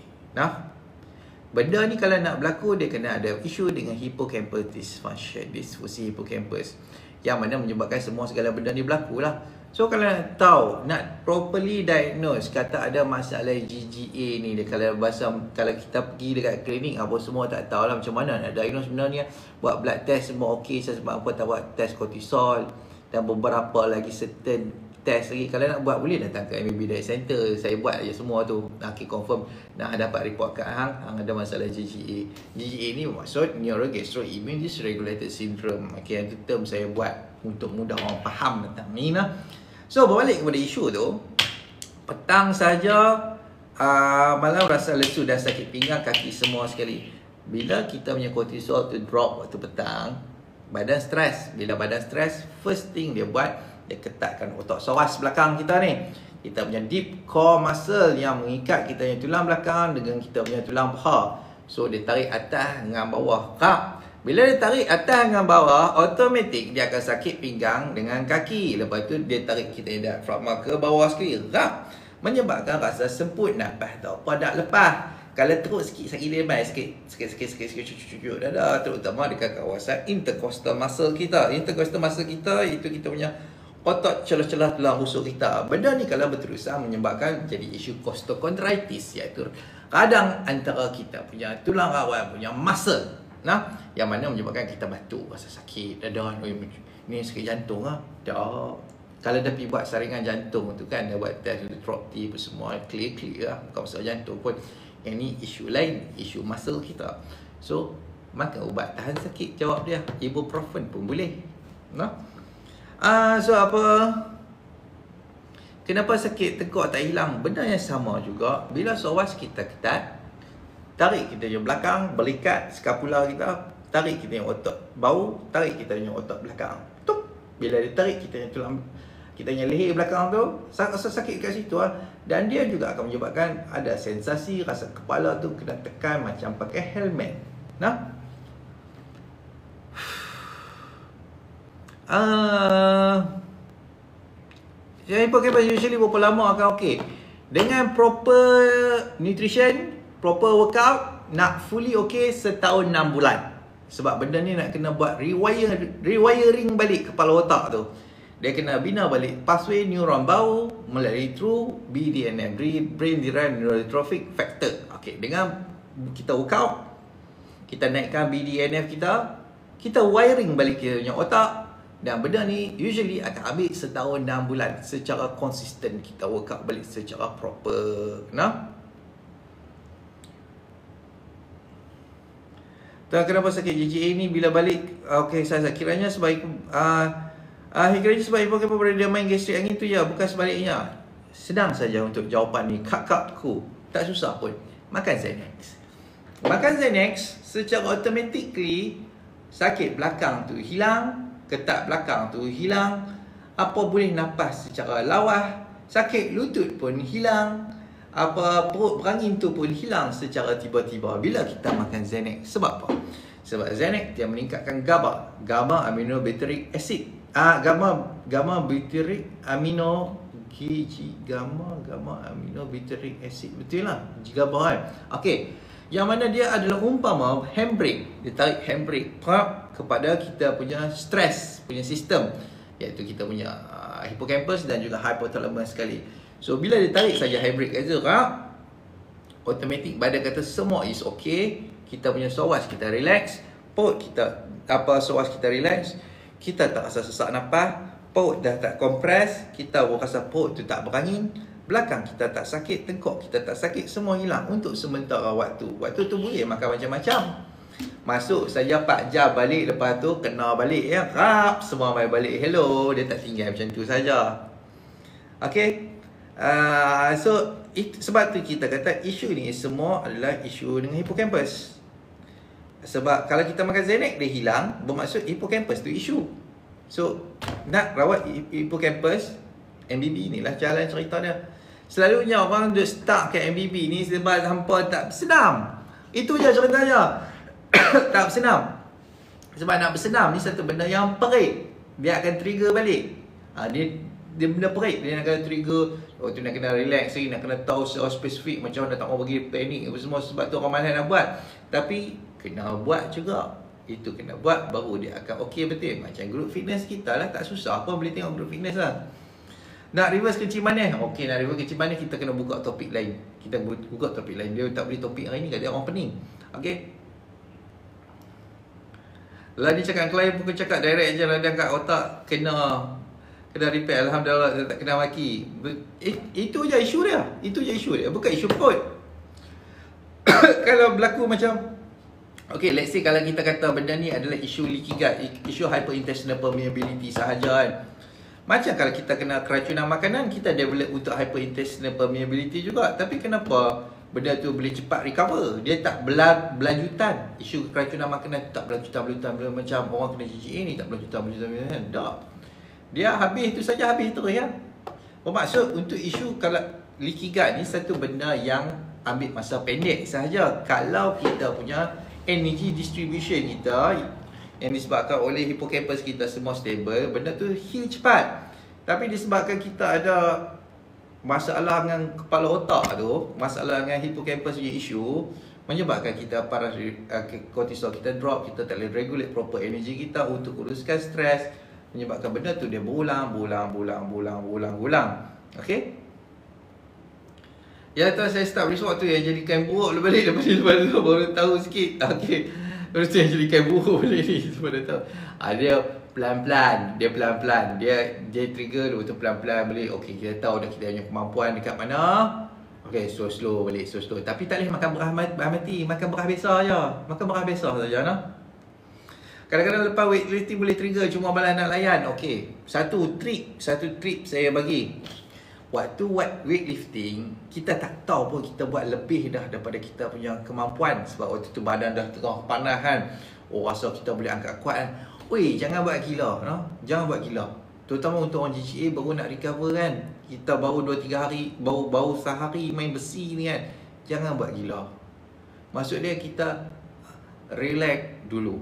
benda ni kalau nak berlaku, dia kena ada isu dengan hippocampus dysfunction, disfungsi hippocampus, yang mana menyebabkan segala benda ni berlaku lah. So kalau nak tahu, nak properly diagnose, kata ada masalah GGA ni, dia kalau kita pergi dekat klinik apa semua tak tahu lah macam mana nak diagnose sebenarnya. Buat blood test semua okey, saya sebab apa tak buat test kortisol dan beberapa lagi certain test lagi. Kalau nak buat boleh datang ke MBB Diet Center, saya buat je semua tu. Okey, confirm nak dapat report kat hang ada masalah GGA. GGA ni maksud Neurogastroimmune Dysregulated Syndrome. Okey, itu term saya buat untuk mudah orang faham tentang ni lah. So berbalik kepada isu tu, petang saja malam rasa lesu dan sakit pinggang, kaki semua sekali. Bila kita punya kortisol tu drop waktu petang, badan stres. Bila badan stres, first thing dia buat, dia ketatkan otot psoas belakang kita ni. Kita punya deep core muscle yang mengikat kita punya tulang belakang dengan kita punya tulang paha. So dia tarik atas dengan bawah. Bila dia tarik atas dengan bawah, automatik dia akan sakit pinggang dengan kaki. Lepas tu dia tarik kita diafragma ke bawah sekali. Menyebabkan rasa semput nafas tak apa nak lepas. Kalau teruk sikit sakit dia baik sikit cucuk dada, terutama dekat kawasan intercostal muscle kita. Intercostal muscle kita itu kita punya otot celah-celah tulang rusuk kita. Benda ni kalau berterusan menyebabkan jadi isu costochondritis, iaitu kadang antara kita punya tulang rawan punya muscle, yang mana menyebabkan kita batuk, rasa sakit dada. Ni sakit jantung lah. Tak. Kalau dah pergi buat saringan jantung tu kan, dah buat test untuk tropi apa semua, clear lah, bukan masalah jantung pun. Yang ni isu lain, isu muscle kita. So makan ubat tahan sakit, jawab dia ibuprofen pun boleh. So apa, kenapa sakit tengkuk tak hilang? Benda yang sama juga. Bila psoas kita ketat, tarik kita yang belakang, belikat skapula kita, tarik kita yang otot bau, tarik kita yang otot belakang. Tup. Bila dia tarik kita yang tulang, kita yang leher belakang tu, rasa sakit kat situ lah. Dan dia juga akan menyebabkan ada sensasi rasa kepala tu kena tekan macam pakai helmet. Yang hipocampus usually berapa lama akan okey. Dengan proper nutrition, proper workout, nak fully okay setahun 6 bulan. Sebab benda ni nak kena buat rewiring balik kepala otak tu. Dia kena bina balik pathway neuron bau melalui through BDNF, Brain Derived Neurotrophic Factor. Okay, dengan kita workout, kita naikkan BDNF kita wiring balik kita punya otak. Dan benda ni usually akan ambil setahun 6 bulan secara konsisten kita workout balik secara proper. Kenapa sakit GGA ni bila balik? Okay, saya kiranya sebaik kiranya sebab hipokampa pada dia main gastrik angin tu ya, bukan sebaliknya. Senang saja untuk jawapan ni, kakakku. Tak susah pun. Makan Xanax. Makan Xanax secara automatically sakit belakang tu hilang, ketat belakang tu hilang, apa boleh nafas secara lawas, sakit lutut pun hilang, apa perut berangin tu pun hilang secara tiba-tiba bila kita makan Xanax. Sebab apa? Sebab Xanax dia meningkatkan GABA, gamma aminobutyric acid. Gamma butyric amino gamma aminobutyric acid. Betul lah, GABA kan. Okey. Yang mana dia adalah umpama handbrake. Dia tarik handbrake kepada kita punya stres punya sistem, iaitu kita punya hippocampus dan juga hypothalamus sekali. So bila dia tarik saja handbrake aja, automatik badan kata semua is okay. Kita punya psoas kita relax, perut kita psoas kita relax, kita tak rasa sesak nafas, perut dah tak kompres, kita rasa perut tu tak berangin, belakang kita tak sakit, tengkuk kita tak sakit, semua hilang untuk sementara waktu. Waktu tu boleh makan macam-macam. Masuk saja 4 jam balik, lepas tu kena balik ya, semua main balik. Hello, dia tak tinggal macam tu saja. Okay. Sebab tu kita kata isu ni semua adalah isu dengan hippocampus. Sebab kalau kita makan Xanax dia hilang, bermaksud hippocampus tu isu. So nak rawat hippocampus, MBB ni lah jalan cerita dia. Selalunya orang duk start ke MBB ni sebab hampa tak bersenam. Itu je ceritanya. Tak bersenam. Sebab nak bersenam ni satu benda yang perit. Dia akan trigger balik. Dia benda perit. Dia nak kena trigger. Tu nak kena relax lagi, nak kena tahu secara spesifik macam mana tak mau bagi panik apa semua. Sebab tu orang malas nak buat. Tapi kena buat juga. Itu kena buat baru dia akan okey betul. Macam group fitness kita lah, tak susah pun boleh tengok group fitness lah. Nak reverse kencing manis. Okey, nak reverse kencing manis kita kena buka topik lain. Kita buka topik lain. Dia tak boleh topik hari ni kat dia orang pening. Okey. Lah ni cakap klien pun cakap direct je lah, dan kat otak kena repair. Alhamdulillah tak kena maki. Itu je isu dia. Itu je isu dia. Bukan isu perut. Kalau berlaku macam okay, let's say kalau kita kata benda ni adalah isu leaky gut, isu hyperintestinal permeability sahaja kan. Macam kalau kita kena keracunan makanan, kita develop untuk hyperintestinal permeability juga. Tapi kenapa benda tu boleh cepat recover? Dia tak berlanjutan. Isu keracunan makanan tak berlanjutan macam orang kena GGA ni tak berlanjutan. Tak. Dia habis tu saja, habis terus ya. Bermaksud untuk isu kalau leaky gut ni satu benda yang ambil masa pendek sahaja. Kalau kita punya energy distribution kita yang disebabkan oleh hippocampus kita semua stable, benda tu heal cepat. Tapi disebabkan kita ada masalah dengan kepala otak tu, masalah dengan hippocampus punya isu, menyebabkan kita cortisol kita drop, kita tak boleh regulate proper energy kita untuk uruskan stres, menyebabkan benda tu dia berulang. Okey? Ya tu saya start risau tu yang jadikan buruk balik lepas tu baru tahu sikit. Okey. Terus tu yang jadikan buruk balik ni semua dah tahu. Dia pelan-pelan, dia trigger lepas tu pelan-pelan balik. Okey, kita tahu dah kita punya kemampuan dekat mana. Okey, slow balik, slow. Tapi tak boleh makan beras mati, makan beras biasa je. Makan beras biasa saja nah. Kadang-kadang lepas weightlifting boleh trigger cuma balas nak layan. Okey, satu trip saya bagi. Waktu buat weightlifting, kita tak tahu pun kita buat lebih dah daripada kita punya kemampuan. Sebab waktu tu badan dah tengah panas kan. Oh, rasa kita boleh angkat kuat kan. Oi, jangan buat gila, no? Jangan buat gila. Terutama untuk orang GCA baru nak recover kan. Kita baru 2-3 hari, baru sehari main besi ni kan. Jangan buat gila. Maksud dia kita relax dulu.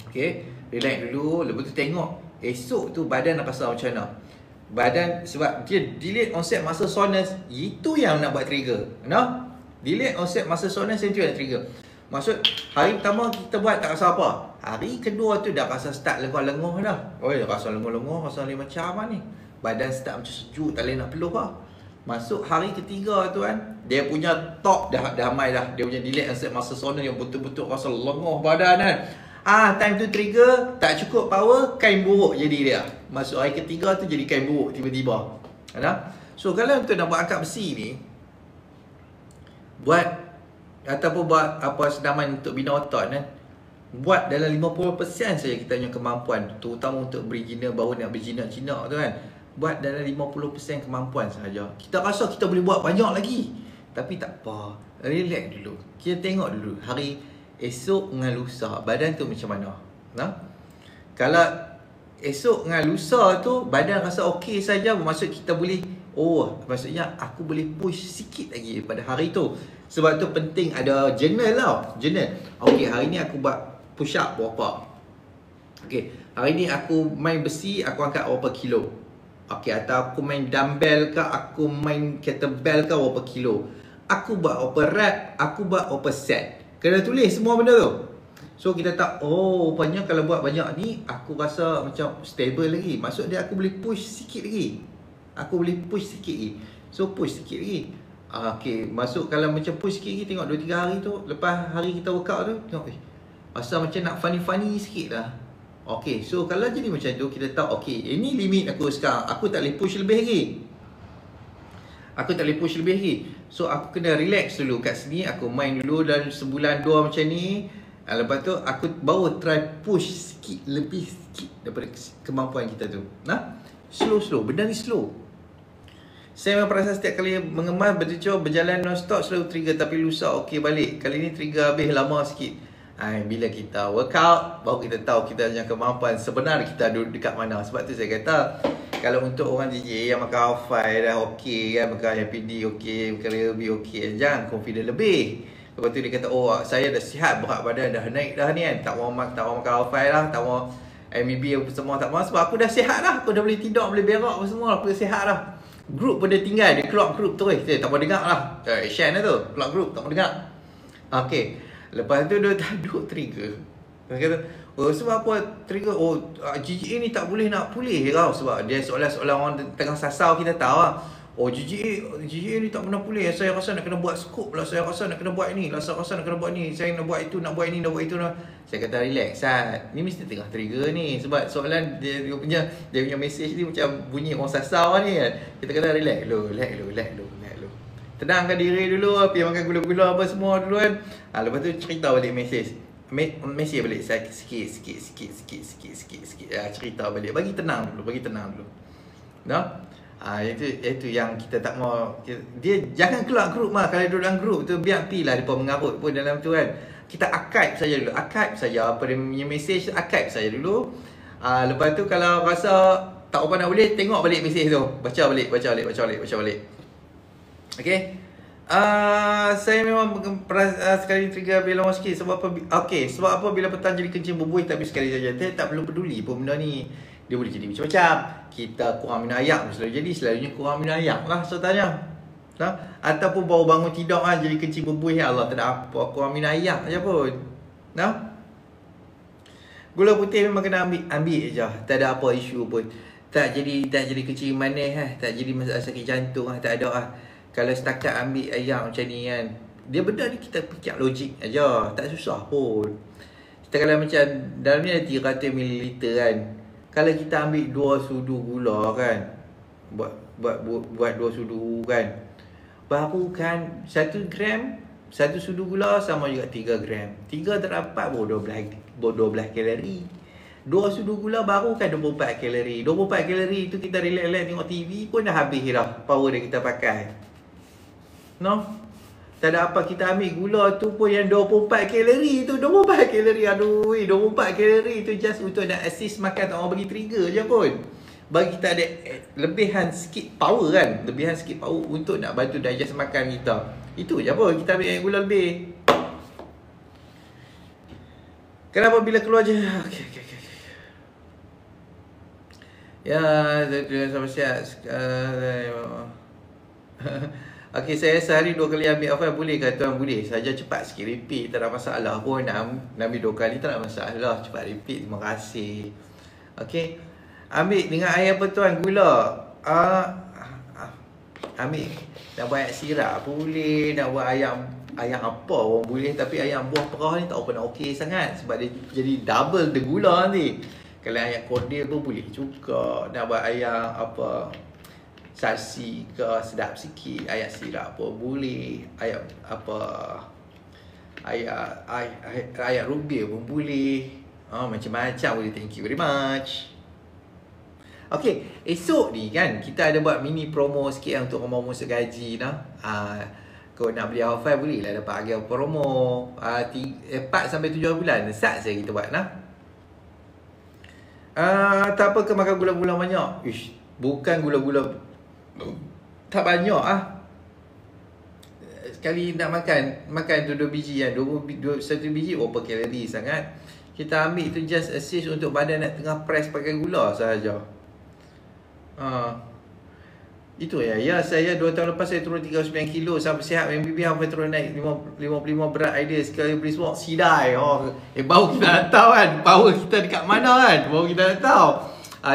Okay, relax dulu. Lepas tu tengok esok tu badan nak rasa macam mana. Badan sebab dia delayed onset muscle soreness, itu yang nak buat trigger. No? Delayed onset muscle soreness itu yang trigger. Maksud hari pertama kita buat tak rasa apa. Hari kedua tu dah rasa start lenguh-lenguh dah. Oh, dah rasa lenguh-lenguh, rasa ni macam apa ni. Badan start macam sejuk, tak boleh nak peluh lah. Masuk hari ketiga tu kan, dia punya top dah mai dah. Dia punya delayed onset muscle soreness yang betul-betul rasa lenguh badan kan. Time tu trigger, tak cukup power, kain buruk jadi dia. Masuk hari ketiga tu jadi kain buruk tiba-tiba. So kalau kita nak buat angkat besi ni, buat ataupun buat apa senaman untuk bina otot kan, buat dalam 50% saja kita punya kemampuan, terutama untuk beginner baru nak berjinak-jinak tu kan. Buat dalam 50% kemampuan sahaja. Kita rasa kita boleh buat banyak lagi, tapi tak apa. Relax dulu. Kita tengok dulu hari esok dengan lusa badan tu macam mana. Kalau esok dengan lusa tu badan rasa okey saja, bermaksud kita boleh, maksudnya aku boleh push sikit lagi pada hari tu. Sebab tu penting ada journal tau. Journal. Okey, hari ni aku buat push up berapa. Okey, hari ni aku main besi, aku angkat berapa kilo. Okey, atau aku main dumbbell ke, aku main kettlebell ke berapa kilo. Aku buat berapa rep, aku buat berapa set. Kena tulis semua benda tu. So kita tak, rupanya kalau buat banyak ni aku rasa macam stable lagi. Maksud dia aku boleh push sikit lagi. So push sikit lagi. Okay, masuk kalau macam push sikit lagi, tengok 2-3 hari tu, lepas hari kita workout tu, tengok rasa macam nak funny sikit lah. Okay, so kalau jadi macam tu, kita tahu okay, ini limit aku sekarang. Aku tak boleh push lebih lagi. So aku kena relax dulu kat sini. Aku main dulu dalam sebulan 2 macam ni. Lepas tu aku baru try push sikit, lebih sikit daripada kemampuan kita tu. Slow. Benda ni slow. Saya memang perasan setiap kali mengemas, berjalan non-stop selalu trigger. Tapi lusa okey balik. Kali ni trigger habis lama sikit. Bila kita workout, baru kita tahu kita punya kemampuan sebenar kita duduk dekat mana. Sebab tu saya kata, kalau untuk orang DJ yang makan Alfai dah okey kan, makan MPD okey, makan Ryobi okey, jangan confident lebih. Lepas tu dia kata, saya dah sihat, berat badan dah naik dah ni kan, tak mau makan Alfai lah, tak mau MBB apa semua, tak mau. Sebab aku dah sihat dah, aku dah boleh tidur, boleh berak apa semua, aku dah sihat dah. Group pun dia tinggal, dia keluar group terus, dia tak mau dengar lah. Share lah tu, keluar group, tak mau dengar. Okey, lepas tu dia tak duk trigger. Dia kata, Oh, sebab apa trigger? Oh, GGA ni tak boleh nak pulih tau. Sebab dia soalan-soalan orang tengah sasau kita tahu lah. Oh, GGA ni tak pernah pulih. Saya rasa nak kena buat scope lah. Saya rasa nak kena buat ni lah. Saya rasa nak kena buat ni. Saya nak buat itu, nak buat ini, nak buat itu lah. Saya kata relax lah. Ni mesti tengah trigger ni. Sebab soalan dia punya message ni macam bunyi orang sasau ni kan. Kita kata relax dulu. Tenangkan diri dulu. Pergi makan gula-gula apa semua dulu kan. Lepas tu cerita balik message. Mesej balik sikit. Cerita balik. Bagi tenang dulu. No? Itu yang kita tak mau. Dia jangan keluar grup mah. Kalau duduk dalam grup tu biar pilah depa mengarut pun dalam tu kan. Kita archive saja dulu. Archive saja apa dia punya message, archive saja dulu. Lepas tu kalau rasa tak apa nak boleh, tengok balik message tu. Baca balik. Okey. Saya memang sekali trigger bila lama sikit. Sebab apa bila petang jadi kencing berbuih tapi sekali saja. Saya tak perlu peduli pun benda ni. Dia boleh jadi macam-macam. Kita kurang minum air selalunya kurang minum air lah contohnya. Ataupun baru bangun tidur jadi kencing berbuih, ya Allah tak ada apa, kurang minum air saja pun. Gula putih memang kena ambil je. Tak ada apa isu pun. Tak jadi kencing manis tak jadi masalah sakit jantung tak ada Kalau setakat ambil air macam ni kan, dia benda ni kita fikir logik aja, tak susah pun. Kita kalau macam dalam ni ada 300 ml kan. Kalau kita ambil 2 sudu gula kan, buat 2 sudu kan, baru kan 1 gram 1 sudu gula sama juga 3 gram. 3 terdapat 12 kalori. 2 sudu gula baru kan 24 kalori. 24 kalori tu kita relax-relax tengok TV pun dah habis dah power dia kita pakai. Tak ada apa, kita ambil gula tu pun yang 24 kalori tu. 24 kalori, 24 kalori tu just untuk nak assist makan, tak orang bagi trigger je pun. Bagi kita ada lebihan sikit power kan. Lebihan sikit power untuk nak bantu digest makan kita. Itu je pun, kita ambil gula lebih. Kenapa bila keluar je? Okay. Ya, sama sihat. Okey, saya sehari 2 kali ambil apa boleh ke tuan? Boleh. Saja cepat sikit repeat, tak ada masalah pun. Nak ambil 2 kali tak ada masalah. Cepat repeat. Terima kasih. Okey. Ambil dengan air apa tuan? Gula. Ambil. Nak buat sirap boleh, nak buat ayam apa orang boleh, tapi ayam buah perah ni tak apa nak okey sangat sebab dia jadi double the gula nanti. Kalau ayam kodil pun boleh juga. Nak buat ayam apa sasi ke sedap sikit, ayam sirap pun boleh, ayam apa ayam rubia pun boleh. Macam-macam boleh. Thank you very much. Okay, esok ni kan kita ada buat mini promo sikit untuk orang mau masuk gaji kau nak beli Alfa boleh lah dapat harga promo 4 sampai 7 bulan. Sat saya kita buat tak apa ke makan gula-gula banyak. Bukan gula-gula tak banyak sekali nak makan tu 2 biji kan. 1 biji berapa kalori sangat. Kita ambil tu just assist untuk badan nak tengah press pakai gula sahaja. Itu ya saya 2 tahun lepas saya turun 39 kilo sampai sihat. MBB sampai turun naik 55 berat idea sekali beli semua sidai. Baru kita nak tahu kan power kita dekat mana kan. Baru kita nak tahu.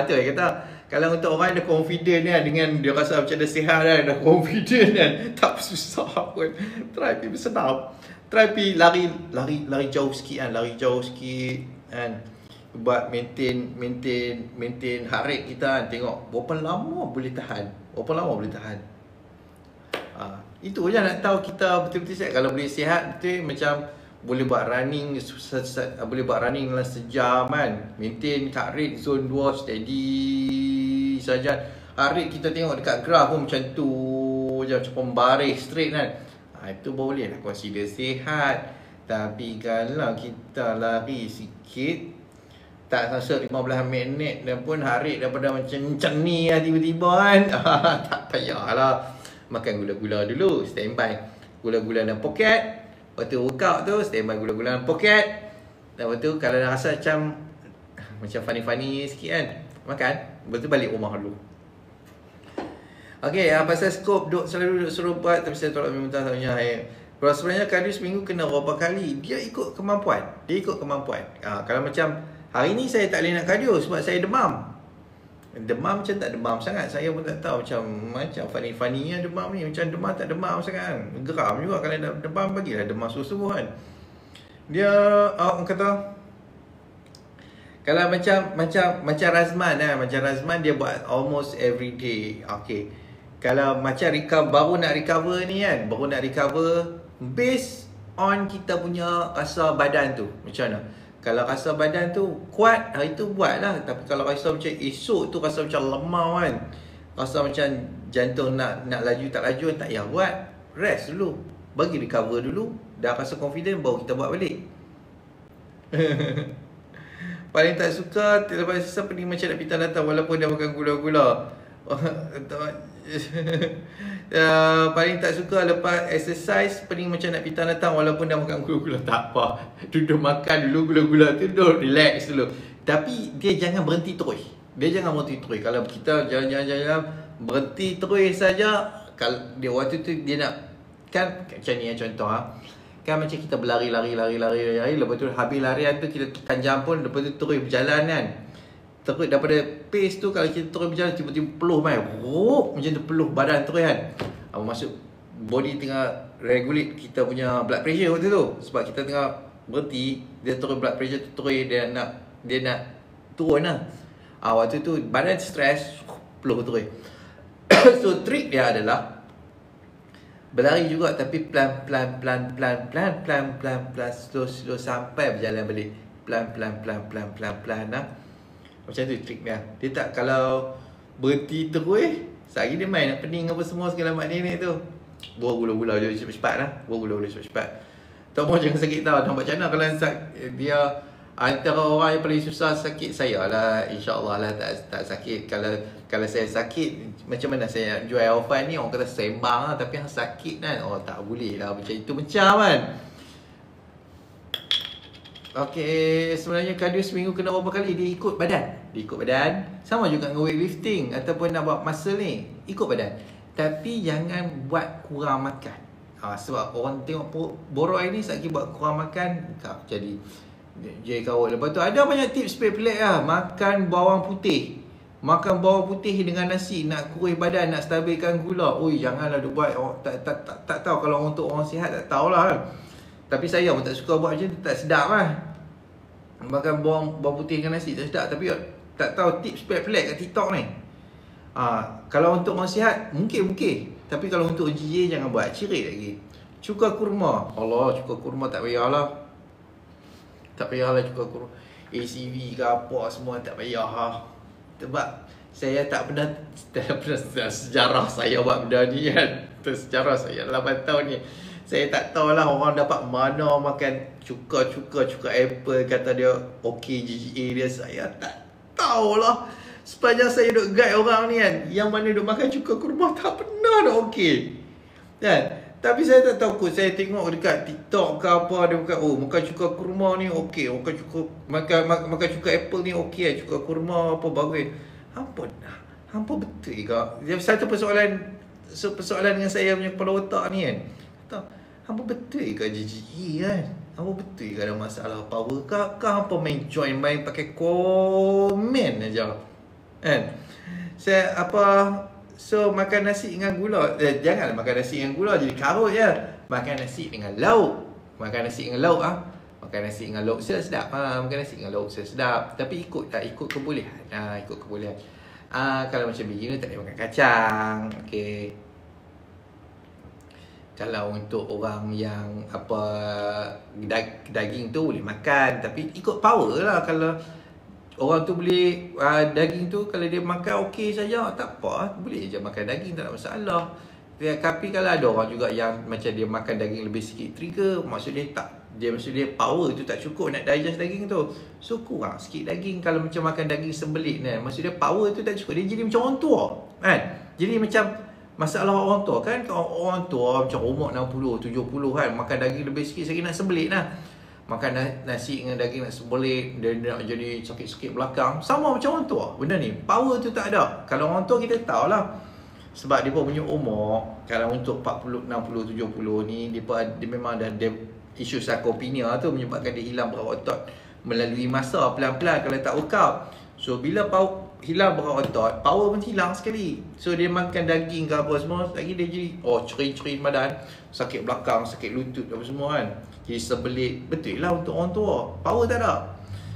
Tu saya kata kalau untuk orang yang dah confident kan, dengan dia rasa macam dah sihat kan, dah confident kan, tak susah pun. Try pergi bersenam. Try pergi lari jauh sikit kan, buat maintain heart rate kita kan. Tengok berapa lama boleh tahan. Itu je nak tahu kita betul-betul sihat. Kalau boleh sihat betul, macam boleh buat running dalam sejam kan. Maintain heart rate zone 2 steady saja. Heart rate kita tengok dekat graf pun macam tu je, macam pembaris straight kan. Itu boleh lah consider sihat. Tapi kalau kita lari sikit, tak masuk 15 minit dan pun hari daripada macam ni lah tiba-tiba kan. Tak payahlah. Makan gula-gula dulu, standby gula-gula dalam poket. Lepas tu workout tu, standby gula-gula dalam poket. Dan lepas tu kalau dah rasa macam funny-funny sikit kan, makan. Lepas tu balik rumah dulu. Okay, pasal skop selalu duduk suruh buat, tapi saya tolak minta tahunya. Sebenarnya kardio seminggu kena berapa kali? Dia ikut kemampuan. Kalau macam Hari ni saya tak boleh nak kardio sebab saya demam. Demam macam tak demam sangat. Saya pun tak tahu macam funny-funnynya demam ni. Macam demam tak demam sangat kan. Geram juga kalau nak demam, bagilah demam sungguh-sungguh kan. Dia orang kata kalau macam Razman kan. Macam Razman dia buat almost every day. Okay. Kalau macam baru nak recover ni kan. Baru nak recover based on kita punya rasa badan tu. Macam mana? Kalau rasa badan tu kuat, hari tu buat lah. Tapi kalau rasa macam esok tu rasa macam lemah kan, rasa macam jantung nak laju tak laju, tak payah buat. Rest dulu, bagi recover dulu. Dah rasa confident baru kita buat balik. Paling tak suka lepas sisa pening macam nak pitang datang walaupun dah makan gula-gula. Paling tak suka lepas exercise pening macam nak pitang datang walaupun dah makan gula-gula. Tak apa, duduk makan dulu gula-gula tu, duduk relax dulu. Tapi dia jangan berhenti terus. Kalau kita jalan-jalan berhenti terus saja, kalau dia waktu tu dia nak kan macam ni contoh kan macam kita berlari, lepas tu habis larian tu kita tekan jam pun, lepas tu terus berjalan kan. Terus daripada pace tu kalau kita terus berjalan tiba-tiba peluh macam tu peluh badan terus kan. Maksud body tengah regulate kita punya blood pressure waktu tu. Sebab kita tengah berhenti, dia terus blood pressure tu terus dia nak turun lah. Waktu tu badan stress, peluh terus. So trick dia adalah berlari juga tapi pelan slow sampai berjalan balik. Pelan lah. Macam tu trik dia. Dia tak, kalau berhenti terus, sehari dia main nak pening apa semua segala macam ni tu. Buang gula-gula je cepat-cepat lah. Tak mau jangan sakit tau. Nampak macam mana kalau dia antara orang yang paling susah sakit saya lah. InsyaAllah lah tak sakit. Kalau saya sakit, macam mana saya jual Alfan ni, orang kata sembang lah. Tapi yang sakit kan, tak boleh lah macam itu macam kan. Okay, sebenarnya kardio seminggu kena berapa kali? Dia ikut badan. Sama juga dengan weightlifting ataupun nak buat muscle ni, ikut badan. Tapi jangan buat kurang makan. Sebab orang tengok boroi ni sakit buat kurang makan, jadi kawat. Lepas tu ada banyak tips pelik-pelik lah. Makan bawang putih dengan nasi, nak kurus badan, nak stabilkan gula. Janganlah dia buat. Tak tahu kalau untuk orang sihat tak tahulah kan. Tapi saya pun tak suka buat macam tu, tak sedap lah. Makan bawang putih dengan nasi tak sedap. Tapi tak tahu tips pelik-pelik kat TikTok ni. Kalau untuk orang sihat mungkin. Tapi kalau untuk GJ jangan buat. Cirit lagi. Cuka kurma. Allah, cuka kurma tak payahlah. cuka kurma. ACV ke apa semua tak payah lah. Sebab saya tak pernah sejarah saya buat benda ni kan. Sejarah saya 8 tahun ni. Saya tak tahulah orang dapat mana makan cuka apple kata dia okey GGA dia. Saya tak tahulah. Sepanjang saya duk guide orang ni kan, yang mana duk makan cuka kurma tak pernah dah okey. Kan? Tapi saya tak tahu kot. Saya tengok dekat TikTok ke apa, dia bukan makan cuka kurma ni okey, makan cuka apple ni okey, cuka kurma apa bagus. Hampa betul ke? Satu persoalan dengan saya punya kepala otak ni kan. Hampa betul ke GGE kan? Hampa betul ke ada masalah power ke? Hampa main pakai komen aja. Kan? So makan nasi dengan gula. Janganlah makan nasi dengan gula jadi karut je. Makan nasi dengan lauk. Makan nasi dengan lauk sedap. Makan nasi dengan lauk sedap. Tapi ikut kebolehan. Ikut kebolehan. Kalau macam begini tak boleh makan kacang. Okey. Kalau untuk orang yang daging tu boleh makan, tapi ikut power lah. Kalau orang tu boleh daging tu, kalau dia makan okey saja, tak apa, boleh je makan daging, tak ada masalah. Tapi kalau ada orang juga yang macam dia makan daging lebih sikit trigger, maksud dia power tu tak cukup nak digest daging tu, so kurang sikit daging. Kalau macam makan daging sembelit ni, maksud dia power tu tak cukup, dia jadi macam orang tua kan. Jadi macam masalah orang tua kan, orang tua macam umur 60, 70 kan, makan daging lebih sikit nak sembelit lah. Makan nasi dengan daging nak sembelit, dia nak jadi sakit-sakit belakang. Sama macam orang tua. Benda ni, power tu tak ada. Kalau orang tua kita tahulah. Sebab dia punya umur, kalau untuk 40, 60, 70 ni, dia memang ada isu sarkopenia tu menyebabkan dia hilang berat otot. melalui masa pelan-pelan kalau tak workout. So bila hilang berat otot, power pun hilang sekali. So dia makan daging ke apa semua, lagi dia jadi ceri-ceri badan, sakit belakang, sakit lutut apa semua kan. Jadi sebelit. Betul lah untuk orang tua, power tak ada.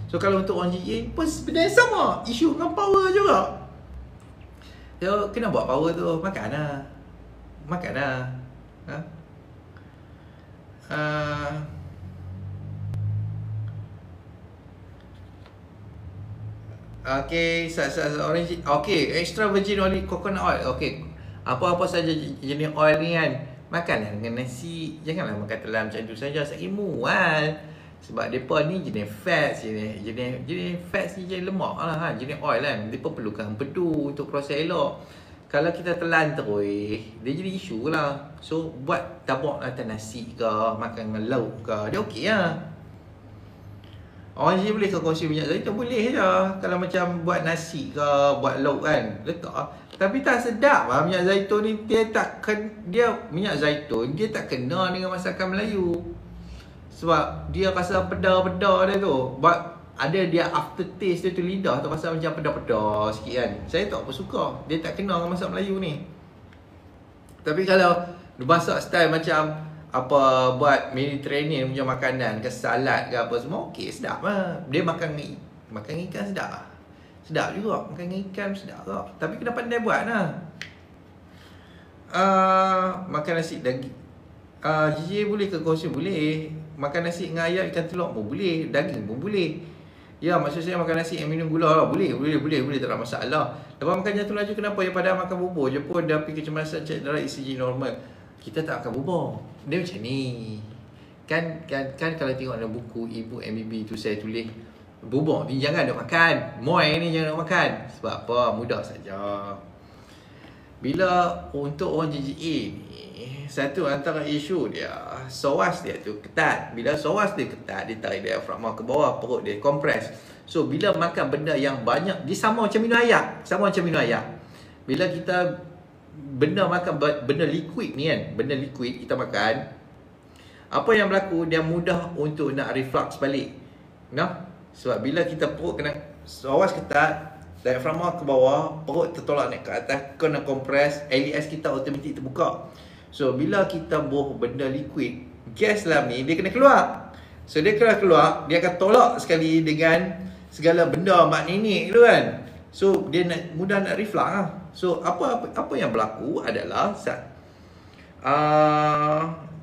So kalau untuk orang GA pun sebenarnya sama, isu dengan power juga. So kena buat power tu, makan lah. Makan lah. Okay, orange. Okay, extra virgin olive coconut oil. Okay, apa-apa saja jenis oil ni kan, makanlah dengan nasi. Janganlah makan telan macam tu saja, sakit mual. Sebab mereka ni jenis fats, jenis fats ni jenis lemak lah kan, jenis oil kan. Mereka perlukan empedu untuk proses elok. Kalau kita telan terus, dia jadi isu lah. So buat tabak atas nasi ke, makan dengan lauk ke, dia okey lah. Orang je boleh ke konsum minyak zaitun? Boleh je. Kalau macam buat nasi ke, buat lauk kan, letak. Tapi tak sedap lah minyak zaitun ni. Minyak zaitun dia tak kena dengan masakan Melayu. Sebab dia rasa peda-peda dia tu. Ada dia aftertaste dia tu, lidah tu rasa macam peda-peda sikit kan. Saya tak apa suka. Dia tak kena dengan masak Melayu ni. Tapi kalau masak style macam apa, buat Mediterranean punya makanan ke, salad ke apa semua, okey, sedap lah. Dia makan ikan sedap lah. Sedap juga, makan ikan sedap juga. Tapi kena pandai buat lah. Makan nasi daging. JJ boleh ke konsum? Boleh. Makan nasi dengan ayam, ikan telur pun boleh. Daging pun boleh. Ya, maksud saya makan nasi yang minum gula lah. Boleh, tak ada masalah. Lepas makan jantung laju, kenapa? Ya pada makan bubur je pun dah pergi kecemasan cek darah ECG normal. Kita tak makan bubur. Dia macam ni. Kan kalau tengok dalam buku Ibu MBB tu saya tulis, bubur ni jangan nak makan. Muai ni jangan nak makan. Sebab apa? Mudah saja. Bila untuk orang GGA ni, satu antara isu dia, psoas dia tu ketat. Bila psoas dia ketat, dia tarik diafragma ke bawah, perut dia kompres. So bila makan benda yang banyak, dia sama macam minum air. Bila kita makan benda liquid ni kan, benda liquid kita makan, apa yang berlaku, dia mudah untuk nak reflux balik. Sebab bila kita perut kena psoas ketat, diafragma ke bawah, perut tertolak naik ke atas, kena kompres, LES kita automatik terbuka. So bila kita buh benda liquid, gas dalam ni dia kena keluar. So dia kena keluar, dia akan tolak sekali dengan segala benda mak nenek tu kan. So dia mudah nak reflux lah. So apa yang berlaku adalah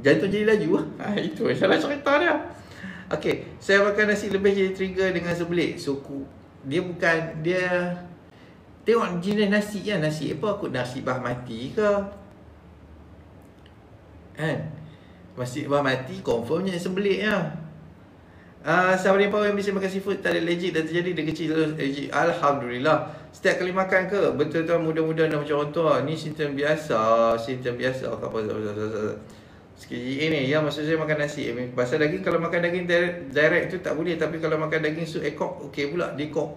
jantung jadi laju. Itu salah cerita dia. Okay, saya makan nasi lebih jadi trigger dengan sebelit. So dia tengok jenis nasi kan. Nasi apa? Aku nasi basmati ke kan? Nasi basmati confirmnya sebelit ya. Sahabat Power yang bisa makan seafood tak ada allergic dan terjadi dia kecil allergic. Alhamdulillah. Setiap kali makan ke betul-betul mudah-mudahan dah macam orang tua. Ni simptom biasa apa sikit ini ya, maksud saya makan nasi. Pasal daging, kalau makan daging direct tu tak boleh, tapi kalau makan daging sup ekor okey pula. Dekok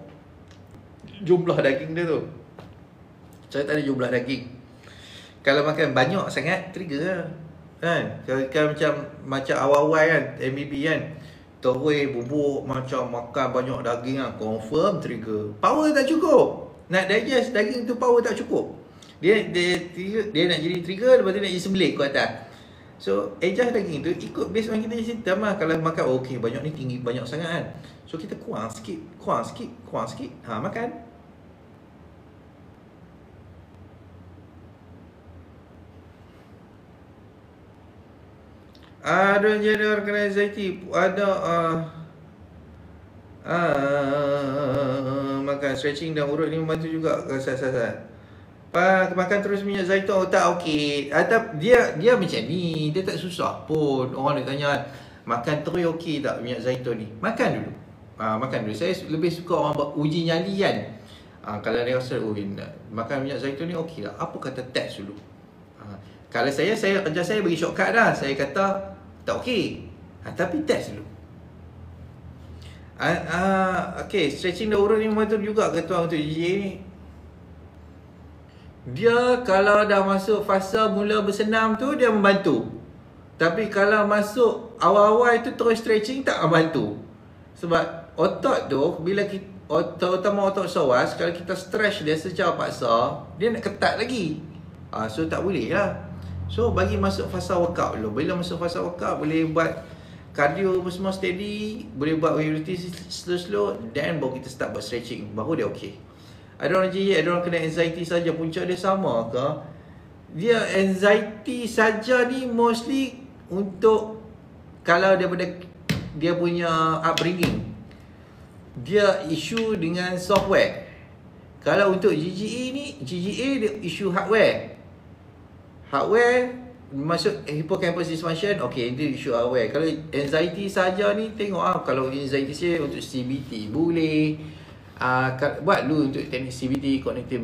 jumlah daging dia tu. Saya tak ada jumlah daging. Kalau makan banyak sangat trigger lah. Kan? Kalau macam awal-awal kan MBB kan, terus bubuk macam makan banyak daging kan, confirm trigger. Power tak cukup. Nak digest daging tu power tak cukup. Dia nak jadi trigger, lepas tu nak jadi sembelit ke atas. So adjust daging tu ikut based on kita punya simptom lah. Kalau makan okey banyak ni tinggi banyak sangat kan, so kita kurang sikit. Makan. Ada jadi kena anxiety, ada makan stretching dan urut ni membantu juga ke sasar. Makan terus minyak zaitun tak okey. Atau dia macam ni, dia tak susah pun. Orang nak tanya makan terus okey tak minyak zaitun ni? Makan dulu. Makan dulu. Saya lebih suka orang buat uji nyali kan. Kalau dia rasa makan minyak zaitun ni okey tak, apa kata test dulu. Kalau saya kerja saya bagi shortcut dah. Saya kata tak okey. Tapi test dulu. Okay, stretching dan urut ni membantu juga ke tuan untuk GJ ni? Dia kalau dah masuk fasa mula bersenam tu, dia membantu. Tapi kalau masuk awal-awal itu terus stretching, tak membantu. Sebab otot tu bila kita, terutama otot psoas, kalau kita stretch dia secara paksa, dia nak ketat lagi. So tak boleh lah. So bagi masuk fasa workout dulu. Bila masuk fasa workout, boleh buat cardio semua steady, boleh buat weightlifting slow-slow, then baru kita start buat stretching, baru dia okey. Ada orang ada orang kena anxiety saja, punca dia sama ke? Dia anxiety saja ni mostly untuk kalau daripada dia punya upbringing. Dia isu dengan software. Kalau untuk GGA dia isu hardware. Hardware masuk hippocampus dysfunction, okey, itu isu hardware. Kalau anxiety saja ni tengok kalau anxiety saya untuk CBT boleh. Buat dulu untuk teknik CBT, cognitive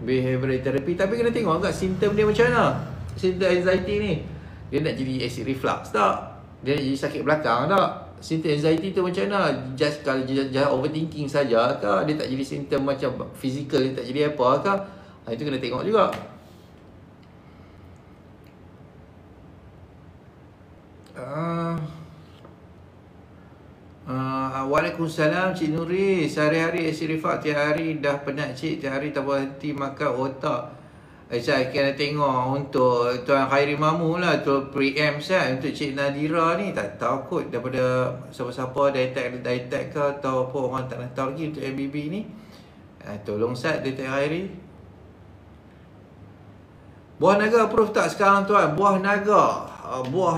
behavioral therapy, tapi kena tengok agak simptom dia macam mana. Simptom anxiety ni, dia nak jadi acid reflux tak? Dia nak jadi sakit belakang tak? Simptom anxiety tu macam mana? Just kalau just overthinking saja ke? Dia tak jadi simptom macam fizikal, dia tak jadi apa ke? Itu kena tengok juga. Waalaikumsalam Cik Nuri. Sehari-hari acid reflux, tiap hari dah penat cik, tiap hari tak berhenti makan otak. Saya kena tengok untuk Tuan Khairi Mamu lah, Tuan Pre-M saya. Untuk Cik Nadira ni tak tahu kot daripada siapa-siapa dietect ke atau apa, orang tak nak tahu lagi untuk MBB ni. Tolong Sat dia Tuan Khairi. Buah naga approve tak sekarang tuan? Buah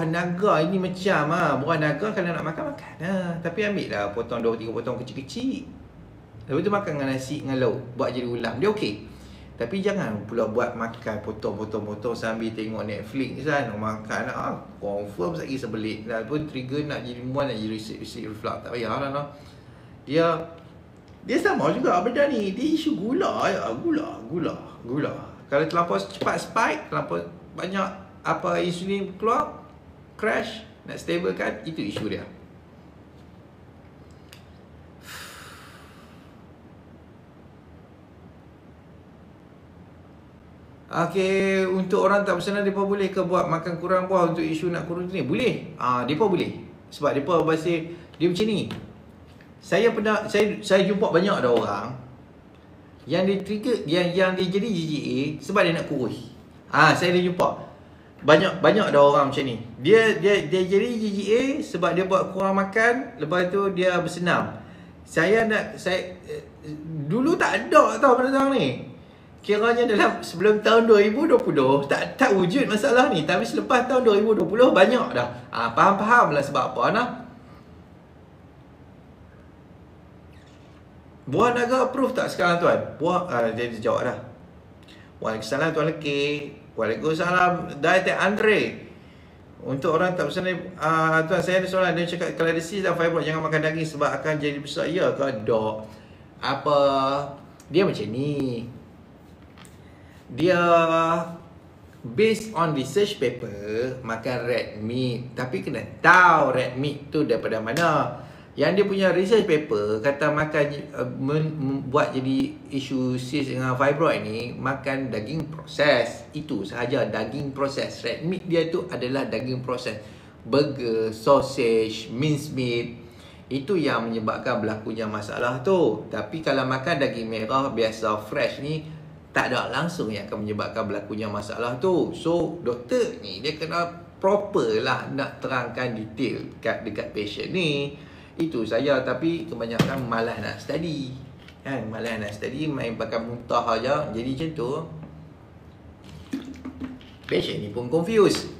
naga ini macam buah naga kalau nak makan tapi ambil lah potong 2-3 potong kecil-kecil. Lepas tu makan dengan nasi dengan lauk, buat jadi ulam, dia okey. Tapi jangan pula buat makan potong sambil tengok Netflix kan. Makan confirm lagi sebelit. Dah pun trigger nak jadi mual, nak jadi acid reflux, tak payahlah noh. Dia sama juga benda ni. Dia isu gula. Kalau terlampau cepat spike, terlampau banyak insulin keluar, crash, nak stable kan, itu isu dia. Okey, untuk orang tak bersenang, mereka boleh ke buat makan kurang buah untuk isu nak kurus ni? Boleh. Mereka boleh. Sebab mereka bahasa dia macam ni. Saya jumpa banyak ada orang yang dia trigger, yang dia jadi GGA sebab dia nak kurus. Saya dah jumpa banyak ada orang macam ni. Dia jadi GGA sebab dia buat kurang makan, lepas tu dia bersenam. Dulu tak ada tau benda ni. Kiranya dalam sebelum tahun 2020 tak wujud masalah ni, tapi selepas tahun 2020 banyak dah. Faham lah sebab apa nah. Buah naga approve tak sekarang tuan? Dia jawab dah. Waalaikumsalam Tuan Leki. Waalaikumsalam Datuk Andre. Untuk orang tak bersenang, tuan, saya ada soalan. Dia cakap kalau ada cyst dan fibroid jangan makan daging sebab akan jadi besar. Ya ke? Dok. Dia macam ni. Dia based on research paper makan red meat, tapi kena tahu red meat tu daripada mana. Yang dia punya research paper kata makan buat jadi isu cyst dengan fibroid ni, makan daging proses. Itu sahaja, daging proses. Red meat dia tu adalah daging proses. Burger, sausage, minced meat, itu yang menyebabkan berlakunya masalah tu. Tapi kalau makan daging merah biasa fresh ni, tak ada langsung yang akan menyebabkan berlakunya masalah tu. So doktor ni dia kena proper lah nak terangkan detail dekat patient ni. Itu saja. Tapi kebanyakan malas nak study kan, malas nak study, main pakai muntah aja. Jadi macam tu, patient ni pun confused.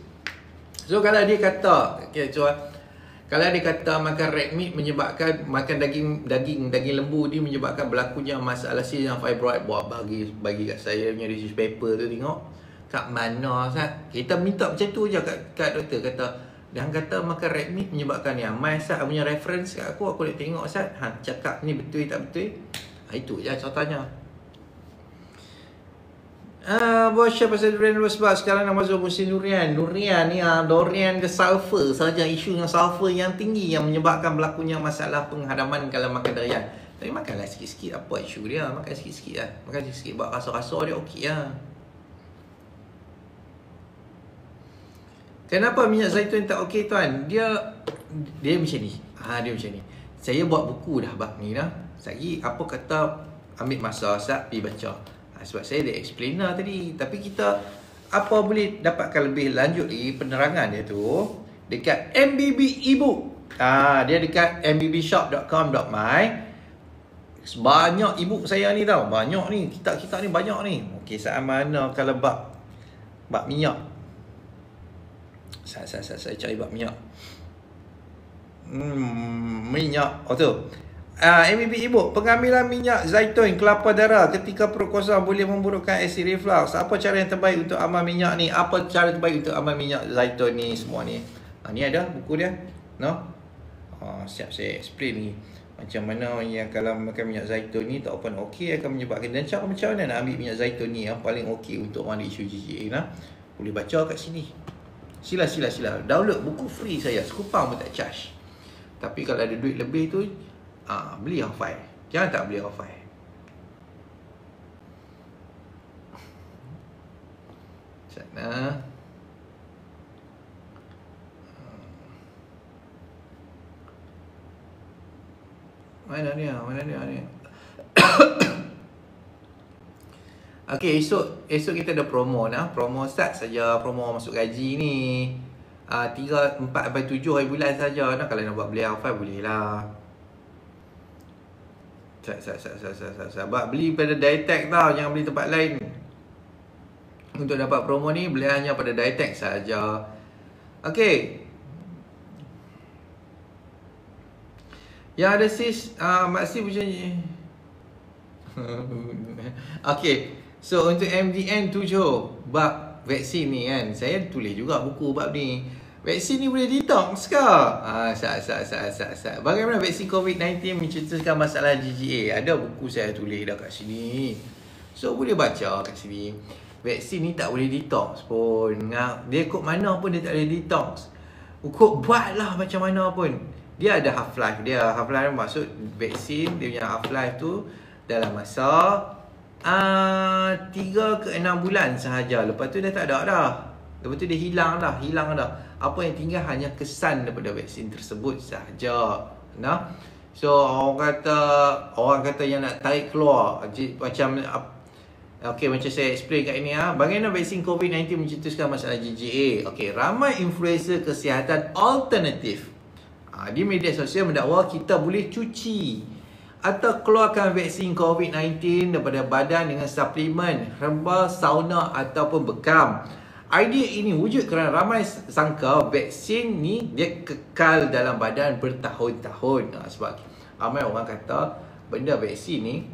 So kalau dia kata kalau dia kata makan red meat menyebabkan, makan daging lembu ni menyebabkan berlakunya masalah cyst dan fibroid, buat bagi kat saya punya research paper tu, tengok kat mana Sat. Kita minta macam tu je kat doktor, kata dia kata makan red meat menyebabkan ni. Mai Sat punya reference kat aku nak tengok Sat, cakap ni betul tak betul. Itu je contohnya. Buat share pasal durian dulu sebab sekarang nak masuk musim durian. Durian ni durian ke sulfur saja, isu yang sulfur yang tinggi yang menyebabkan berlakunya masalah penghadaman kalau makan durian. Tapi makanlah sikit-sikit, apa isu dia? Makan sikit-sikit lah. Makan sikit-sikit buat rasa-rasa dia okey lah. Kenapa minyak zaitun tak okey tuan? Dia macam ni. Dia macam ni. Saya buat buku dah bab ni dah. Lagi apa kata ambil masa Ustaz pergi baca. Sebab saya dah explainer tadi. Tapi kita apa boleh dapatkan lebih lanjut lagi penerangan dia tu dekat MBB ebook. Dia dekat mbbshop.com.my. Banyak ebook saya ni tau. Banyak ni. Kitab-kitab ni banyak ni. Okey, saat mana kalau bab minyak. Saya cari bab minyak. Minyak. Oh tu. MBB ebook. Pengambilan minyak zaitun kelapa darah ketika perut kosong boleh memburukkan acid reflux. Apa cara yang terbaik untuk amal minyak ni? Apa cara terbaik untuk amal minyak zaitun ni semua ni? Ni ada buku dia. No? Siap saya explain ni. Macam mana yang kalau makan minyak zaitun ni tak open okey akan menyebabkan, dan cara macam mana nak ambil minyak zaitun ni yang paling okey untuk mana isu GGA nah. Boleh baca kat sini. Sila. Download buku free saya. Sekupang pun tak charge. Tapi kalau ada duit lebih tu beli hafal. Jangan tak beli hafal. Sana. Mana dia? Okey, esok kita ada promo nah. Promo start saja, promo masuk gaji ni. 3, 4 sampai 7 hari bulan saja nah. Kalau nak buat beli hafal boleh lah. Sabar beli pada Dietech tau, jangan beli tempat lain. Untuk dapat promo ni beli hanya pada Dietech saja. Okey. Yang ada sis Maksud macam ni. Okey. So untuk MDN 7 bab vaksin ni kan, saya tulis juga buku bab ni. Vaksin ni boleh detox ke? Bagaimana vaksin COVID-19 mencetuskan masalah GGA? Ada buku saya tulis dah kat sini. So boleh baca kat sini. Vaksin ni tak boleh detox pun. Dia kod mana pun dia tak boleh detox. Kod buatlah macam mana pun. Dia ada half-life dia. Half-life maksud vaksin dia punya half-life tu dalam masa 3 ke 6 bulan sahaja. Lepas tu dah tak ada dah. Lepas tu dia hilang dah. Apa yang tinggal hanya kesan daripada vaksin tersebut sahaja. Nah. So orang kata yang nak tarik keluar macam okey, macam saya explain kat ini bagaimana vaksin COVID-19 mencetuskan masalah GGA. Okey, ramai influencer kesihatan alternatif di media sosial mendakwa kita boleh cuci atau keluarkan vaksin COVID-19 daripada badan dengan suplemen, herbal, sauna ataupun bekam. Idea ini wujud kerana ramai sangka vaksin ni dia kekal dalam badan bertahun-tahun. Sebab ramai orang kata benda vaksin ni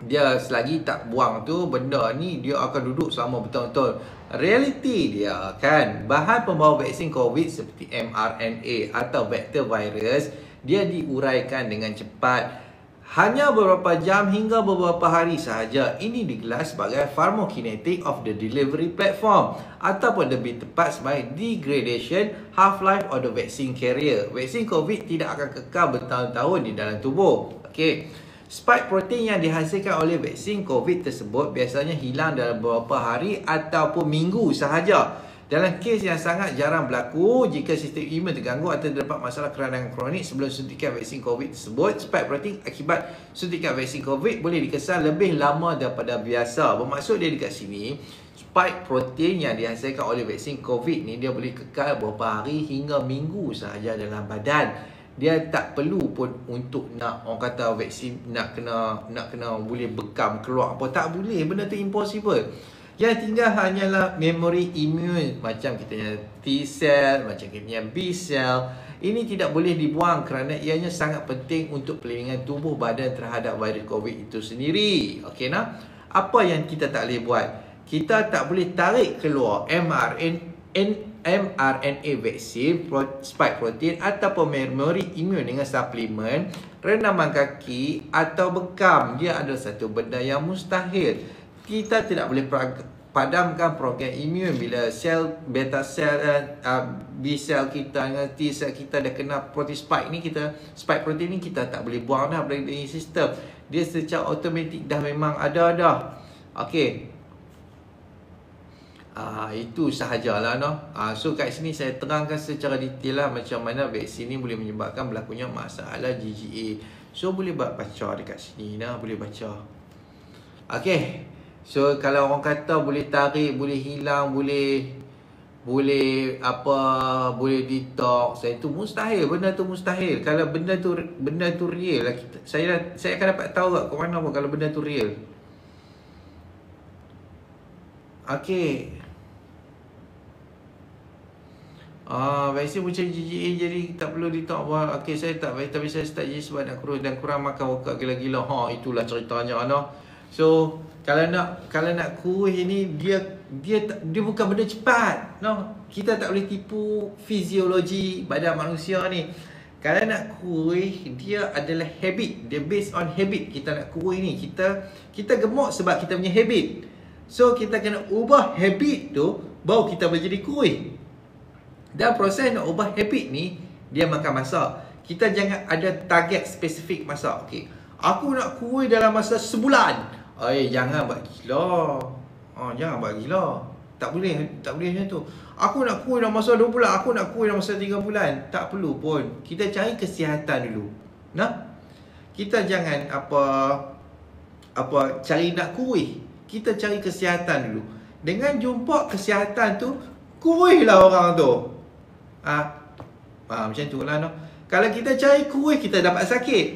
dia selagi tak buang tu, benda ni dia akan duduk selama bertahun-tahun. Realiti dia kan, bahan pembawa vaksin COVID seperti mRNA atau vektor virus, dia diuraikan dengan cepat. Hanya beberapa jam hingga beberapa hari sahaja. Ini digelar sebagai pharmacokinetic of the delivery platform ataupun lebih tepat sebagai degradation half-life of the vaccine carrier. Vaksin COVID tidak akan kekal bertahun-tahun di dalam tubuh. Okey. Spike protein yang dihasilkan oleh vaksin COVID tersebut biasanya hilang dalam beberapa hari ataupun minggu sahaja. Dalam kes yang sangat jarang berlaku, jika sistem imun terganggu atau terdapat masalah kerangan kronik sebelum suntikan vaksin COVID tersebut, spike protein akibat suntikan vaksin COVID boleh dikesan lebih lama daripada biasa. Bermaksud dia dekat sini, spike protein yang dihasilkan oleh vaksin COVID ni dia boleh kekal beberapa hari hingga minggu sahaja dalam badan. Dia tak perlu pun untuk nak orang kata vaksin nak kena boleh bekam keluar apa, tak boleh, benda tu impossible. Yang tinggal hanyalah memori imun macam kita punya T cell, macam kita punya B cell. Ini tidak boleh dibuang kerana ianya sangat penting untuk perlindungan tubuh badan terhadap virus COVID itu sendiri. Okey nah? Apa yang kita tak boleh buat? Kita tak boleh tarik keluar mRNA vaksin, spike protein ataupun memori imun dengan suplemen, renaman kaki atau bekam. Dia adalah satu benda yang mustahil. Kita tidak boleh padamkan program imun bila sel beta sel B sel kita dengan T sel kita dah kena protein spike ni, spike protein ni kita tak boleh buang dah dari sistem. Dia secara automatik dah memang ada dah. Okey. Itu sahajalah So kat sini saya terangkan secara detail lah macam mana vaksin ni boleh menyebabkan berlakunya masalah GGA. So boleh baca dekat sini boleh baca. Okay, so kalau orang kata boleh tarik, boleh hilang, boleh boleh detox, itu mustahil. Benda tu mustahil. Kalau benda tu real lah, saya akan dapat tahu kat mana pun kalau benda tu real. Okay. Vaksin macam GGA jadi tak perlu detox. Okay, saya tak, tapi saya start GGA sebab nak kurus dan kurang makan workout gila-gila. Itulah ceritanya So kalau nak kurus ini dia bukan benda cepat. Kita tak boleh tipu fiziologi badan manusia ni. Kalau nak kurus, dia adalah habit. Dia based on habit. Kita nak kurus ni, kita gemuk sebab kita punya habit. So kita kena ubah habit tu, baru kita boleh jadi kurus. Dan proses nak ubah habit ni, dia makan masa. Kita jangan ada target spesifik masa. Okay, aku nak kurus dalam masa sebulan. Jangan buat gila. Jangan buat gila. Tak boleh macam tu. Aku nak kurus dalam masa 2 bulan, aku nak kurus dalam masa 3 bulan. Tak perlu pun. Kita cari kesihatan dulu. Kita jangan cari nak kurus. Kita cari kesihatan dulu. Dengan jumpa kesihatan tu, kuruslah orang tu. Macam tu lah Kalau kita cari kurus, kita dapat sakit.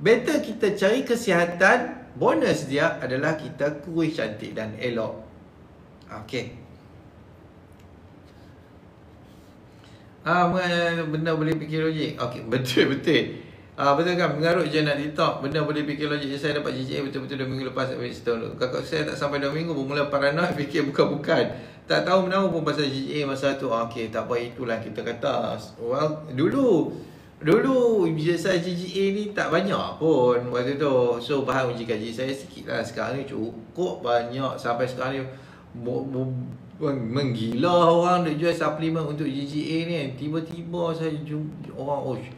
Better kita cari kesihatan. Bonus dia adalah kita kurus cantik dan elok. Okay. Benda boleh fikir logik. Okay, betul. Betul kan, mengarut je nak detox. Benda boleh fikir logik. Saya dapat GGA betul-betul 2 minggu lepas habis setahun. Kakak saya tak sampai 2 minggu bermula paranoid, fikir bukan-bukan. Tak tahu menau pun pasal GGA masa tu. Okay, tak apa, itulah kita kata. Well, dulu saya GGA ni tak banyak pun waktu tu. So bahan uji kaji saya sikit lah. Sekarang ni cukup banyak. Sampai sekarang ni menggila orang nak jual suplemen untuk GGA ni. Tiba-tiba saya jumpa orang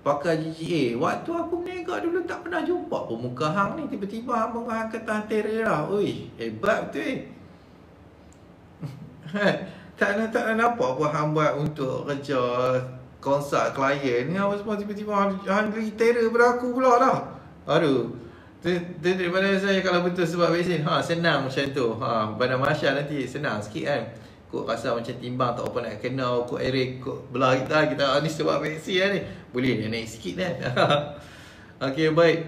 pakai GGA. Waktu aku berniaga dulu tak pernah jumpa pun muka hang ni. Tiba-tiba hang kata terror lah. Hebat betul tak nak nampak apa hang buat untuk kerja konsult klien ni. Semua tiba-tiba hang beri terror pada aku pula dah. Daripada saya kalau betul sebab vaksin, senang macam tu. Pada Masya nanti senang sikit kan. Kok rasa macam timbang tak apa nak kena, kok Eric, kok belah kita ni sebab vaksin lah ni. Boleh dia naik sikit kan. Okay, baik.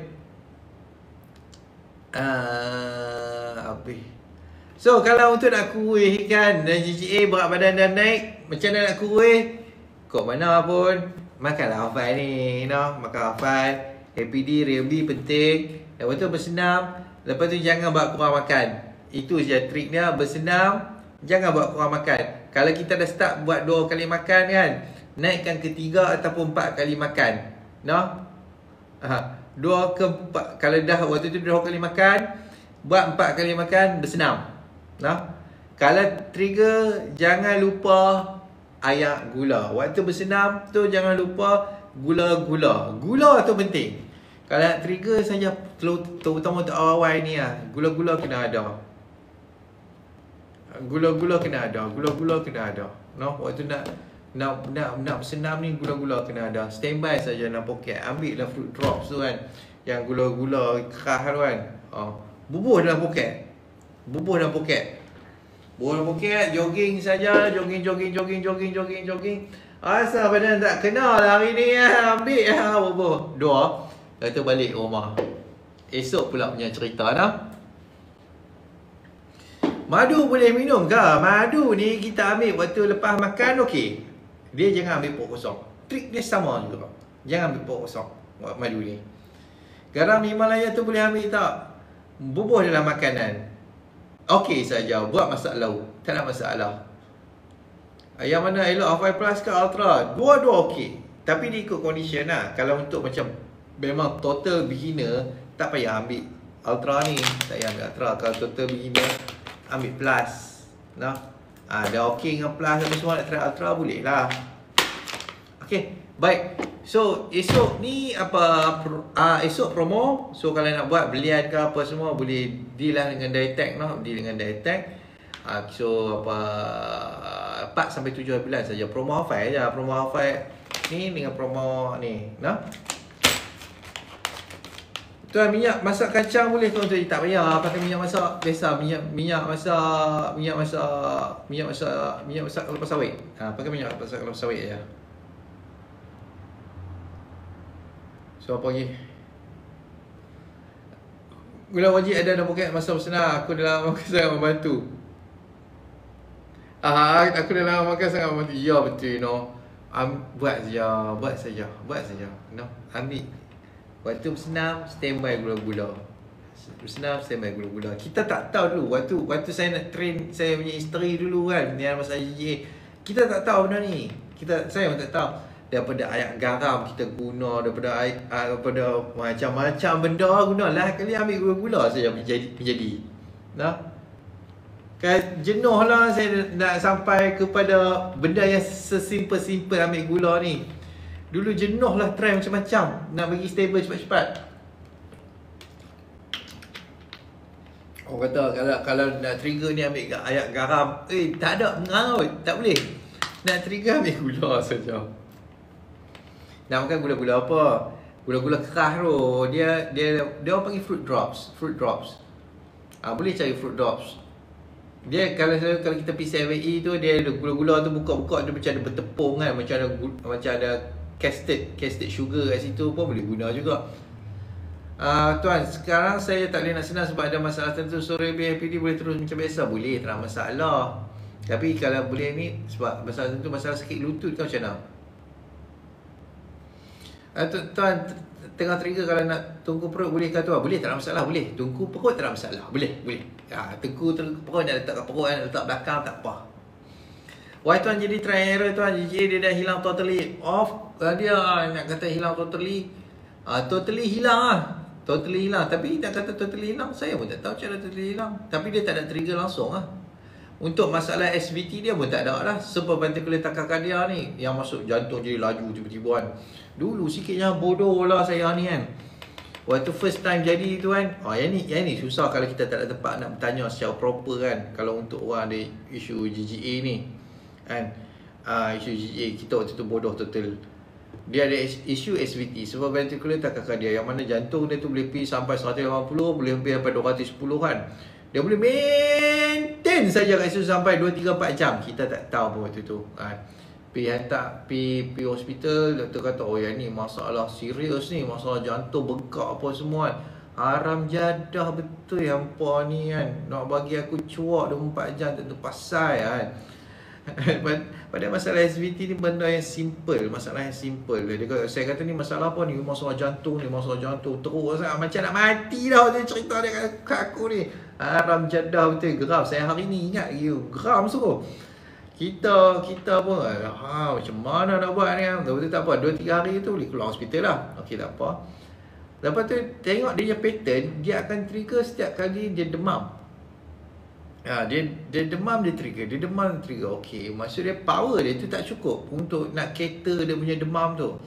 So kalau untuk nak kurus kan, dan GGA berat badan dah naik, macam mana nak kurus? Kok mana pun makanlah hafal ni, makan hafal. APD, Real-B penting. Lepas tu bersenam. Lepas tu jangan buat kurang makan. Itu je trik dia, bersenam. Jangan buat kurang makan. Kalau kita dah start buat 2 kali makan kan, naikkan ke 3 ataupun 4 kali makan. 2 ke 4. Kalau dah waktu tu 2 kali makan, buat 4 kali makan, bersenam. Kalau trigger, jangan lupa ayak gula. Waktu bersenam tu jangan lupa gula-gula. Gula tu penting. Kalau nak trigger saja, terutama untuk awal ni lah, gula-gula kena ada. Gula-gula kena ada. Waktu nak bersenam ni, gula-gula kena ada. Standby saja dalam poket. Ambil lah fruit drops tu kan, yang gula-gula keras tu kan. Bubuh dalam poket. Jogging saja. Jogging. Asal badan tak kena lah hari ni. Ambil bubuh. 2. Lepas tu balik rumah. Esok pula punya cerita Madu boleh minum ke? Madu ni kita ambil waktu lepas makan, okey. Dia jangan ambil perut kosong. Trik dia sama juga. Jangan ambil perut kosong madu ni. Garam Himalaya tu boleh ambil tak? Bubuh dalam makanan. Okey saja, buat masak lauk. Tak ada masalah. Yang mana elok, Hafal Plus ke Ultra? Dua-dua okey. Tapi dia ikut condition lah. Kalau untuk macam memang total beginner, tak payah ambil Ultra ni. Tak payah ambil Ultra. Kalau total beginner, ambil Plus. Dah okey dengan Plus, tapi semua nak try Ultra, boleh lah. Okey, baik. So, esok ni esok promo. So, kalau nak buat belian ke apa semua, boleh deal lah dengan Dietech. Deal dengan Dietech. So apa 4 sampai 7 bulan saja. Promo Hafai aja. Promo Hafai ni dengan promo ni. Nah. Tuan, minyak masak kacang boleh tuan tu tak payah pakai minyak masak biasa, minyak masak kelapa sawit. Pakai minyak masak kelapa sawit aja. So apa lagi? Gula wajib ada dalam poket masa bersenang. Aku dalam makan sangat membantu. Aku dalam makan sangat membantu. Ya betul, buat saja. No, ambil. Waktu bersenam, standby gula-gula. Bersenam, standby gula-gula. Kita tak tahu dulu. Waktu saya nak train saya punya isteri dulu kan, yang masa JJA, kita tak tahu benda ni. Saya pun tak tahu. Daripada air garam kita guna, daripada macam-macam benda guna. Lah kali ambil gula-gula saja menjadi. Nah. Kan jenuh lah saya nak sampai kepada benda yang sesimpel-simpel ambil gula ni. Dulu jenuh lah try macam-macam nak bagi stable cepat-cepat. Orang kata kalau nak trigger ni ambil air garam, tak ada mengarut, tak boleh. Nak trigger ambil gula saja. Nak makan gula-gula apa? Gula-gula keras tu. Dia orang panggil fruit drops. Boleh cari fruit drops. Dia kalau kita pergi 7E tu, dia ada gula-gula tu buka-buka dia macam ada bertepung kan, macam ada casted sugar kat situ pun boleh guna juga. Tuan, sekarang saya tak boleh nak senang sebab ada masalah tertentu. Sore BFPD boleh terus macam biasa? Boleh, tak ada masalah. Tapi kalau boleh ni sebab masalah tertentu, masalah sakit lutut kau macam mana? Tuan, tengah trigger kalau nak tungku perut boleh ke tuan? Boleh, tak ada masalah, boleh. Tungku perut tak ada masalah, boleh. Tungku perut nak letak kat perut, nak letak belakang, tak apa. Why tuan jadi try error tuan? JJA dia dah hilang totally off. Dia nak kata hilang totally. Totally hilang lah. Totally hilang. Tapi nak kata totally hilang, saya pun tak tahu cara totally hilang. Tapi dia tak ada trigger langsung lah. Untuk masalah SVT dia pun tak ada lah. Sebab ventricular tachycardia ni yang masuk jantung jadi laju tiba-tiba kan. Dulu sikitnya bodoh lah saya ni kan. Waktu first time jadi tu kan, yang ni susah kalau kita tak ada tempat nak bertanya secara proper kan. Kalau untuk orang ada isu GGA ni kan, isu GGA kita waktu tu bodoh total. Dia ada isu SVT sebab ventricular tachycardia yang mana jantung dia tu boleh pergi sampai 180, boleh pergi sampai 210 kan. Dia boleh maintain saja kat situ sampai 2-3-4 jam. Kita tak tahu pun waktu tu kan. Pergi hospital, doktor kata yang ni masalah serius ni, masalah jantung bengkak apa semua kan. Haram jadah betul hampa ni kan. Nak bagi aku cuak 24 jam tentu pasal kan. Pada masalah SVT ni benda yang simple, masalah yang simple. Saya kata ni masalah apa ni? Masalah jantung ni, masalah jantung. Terus macam nak mati dah dia cerita dia kat aku ni. Haram jadah betul, geram. Saya hari ni ingat geram suruh. Kita pun macam mana nak buat ni kan. Betul tak apa, 2-3 hari tu boleh keluar hospital lah. Okey tak apa. Lepas tu tengok dia punya pattern, dia akan trigger setiap kali dia demam. Dia demam, dia trigger. Okey, maksud dia power dia tu tak cukup untuk nak cater dia punya demam tu.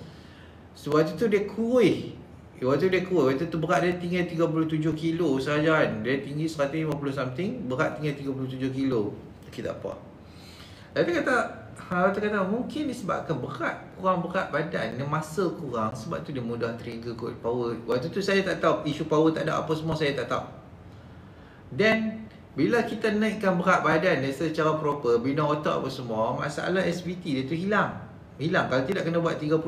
Sebab tu dia kurus. Waktu tu berat dia tinggal 37 kilo sahaja kan. Dia tinggi 150 something, berat tinggal 37 kilo. Okey tak apa. Lalu dia kata mungkin disebabkan kurang berat badan, masa kurang, sebab tu dia mudah trigger kot power. Waktu tu saya tak tahu isu power tak ada apa semua, saya tak tahu. Then bila kita naikkan berat badan dia secara proper, bina otak apa semua, masalah SVT dia tu hilang. Kalau tidak kena buat 30,000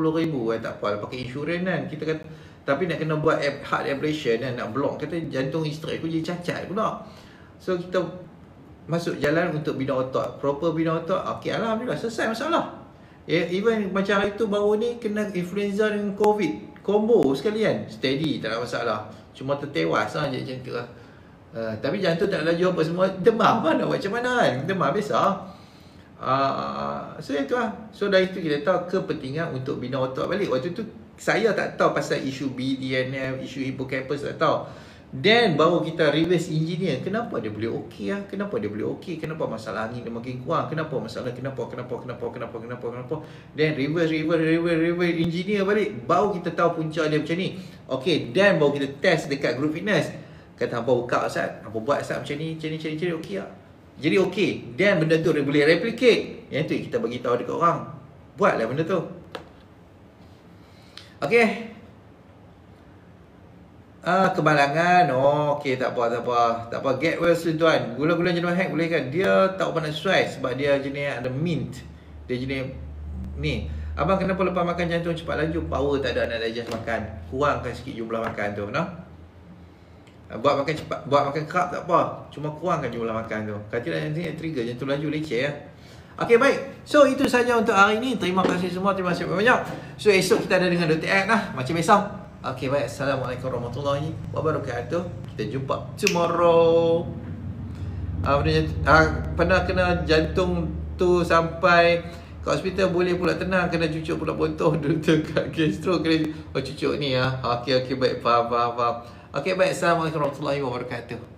tak apa, pakai insurans kan. Kita kata, tapi nak kena buat heart ablation kan, nak block, kata jantung isteri aku jadi cacat pula. So kita masuk jalan untuk bina otak, proper bina otak. Okey, alhamdulillah selesai masalah. Even macam hari tu baru ni kena influenza dengan COVID, combo sekalian, steady, tak ada masalah. Cuma tertewas lah macam tu lah. Tapi jantung tak laju apa semua, demam mana macam mana kan, demam biasa. So itu lah. So dari itu kita tahu kepentingan untuk bina otak balik. Waktu tu saya tak tahu pasal isu BDNF, isu hippocampus, tak tahu. Then baru kita reverse engineer. Kenapa dia boleh okey lah? Kenapa masalah angin dia makin kurang? Kenapa? Then reverse engineer balik. Baru kita tahu punca dia macam ni. Okay, then baru kita test dekat group fitness. Kata hampa buka Ustaz, hampa buat Ustaz macam ni, okey tak? Jadi okey, dan benda tu boleh replicate. Yang tu kita bagi tahu dekat orang. Buatlah benda tu. Okey. Kemalangan. Okey, tak apa. Get well soon tuan. Gula-gula jenis hack boleh kan? Dia tak apa nak stress sebab dia jenis ada mint. Dia jenis ni. Abang kenapa lepas makan jantung cepat laju? Power tak ada nak digest makan. Kurangkan sikit jumlah makan tu, no? Buat makan cepat, buat makan kerap tak apa. Cuma kurangkan jumlah makan tu. Kalau tidak nanti trigger jantung laju leceh ya. Okey, baik. So itu saja untuk hari ini. Terima kasih semua. Terima kasih banyak. So esok kita ada dengan Dr. Ed lah. Macam biasa. Okey, baik. Assalamualaikum warahmatullahi wabarakatuh. Kita jumpa tomorrow. Pernah kena jantung tu sampai ke hospital boleh pula tenang, kena cucuk pula botol doktor kat gastro kena cucuk ni ya. Okey baik, faham. Okey baik, assalamualaikum warahmatullahi wabarakatuh.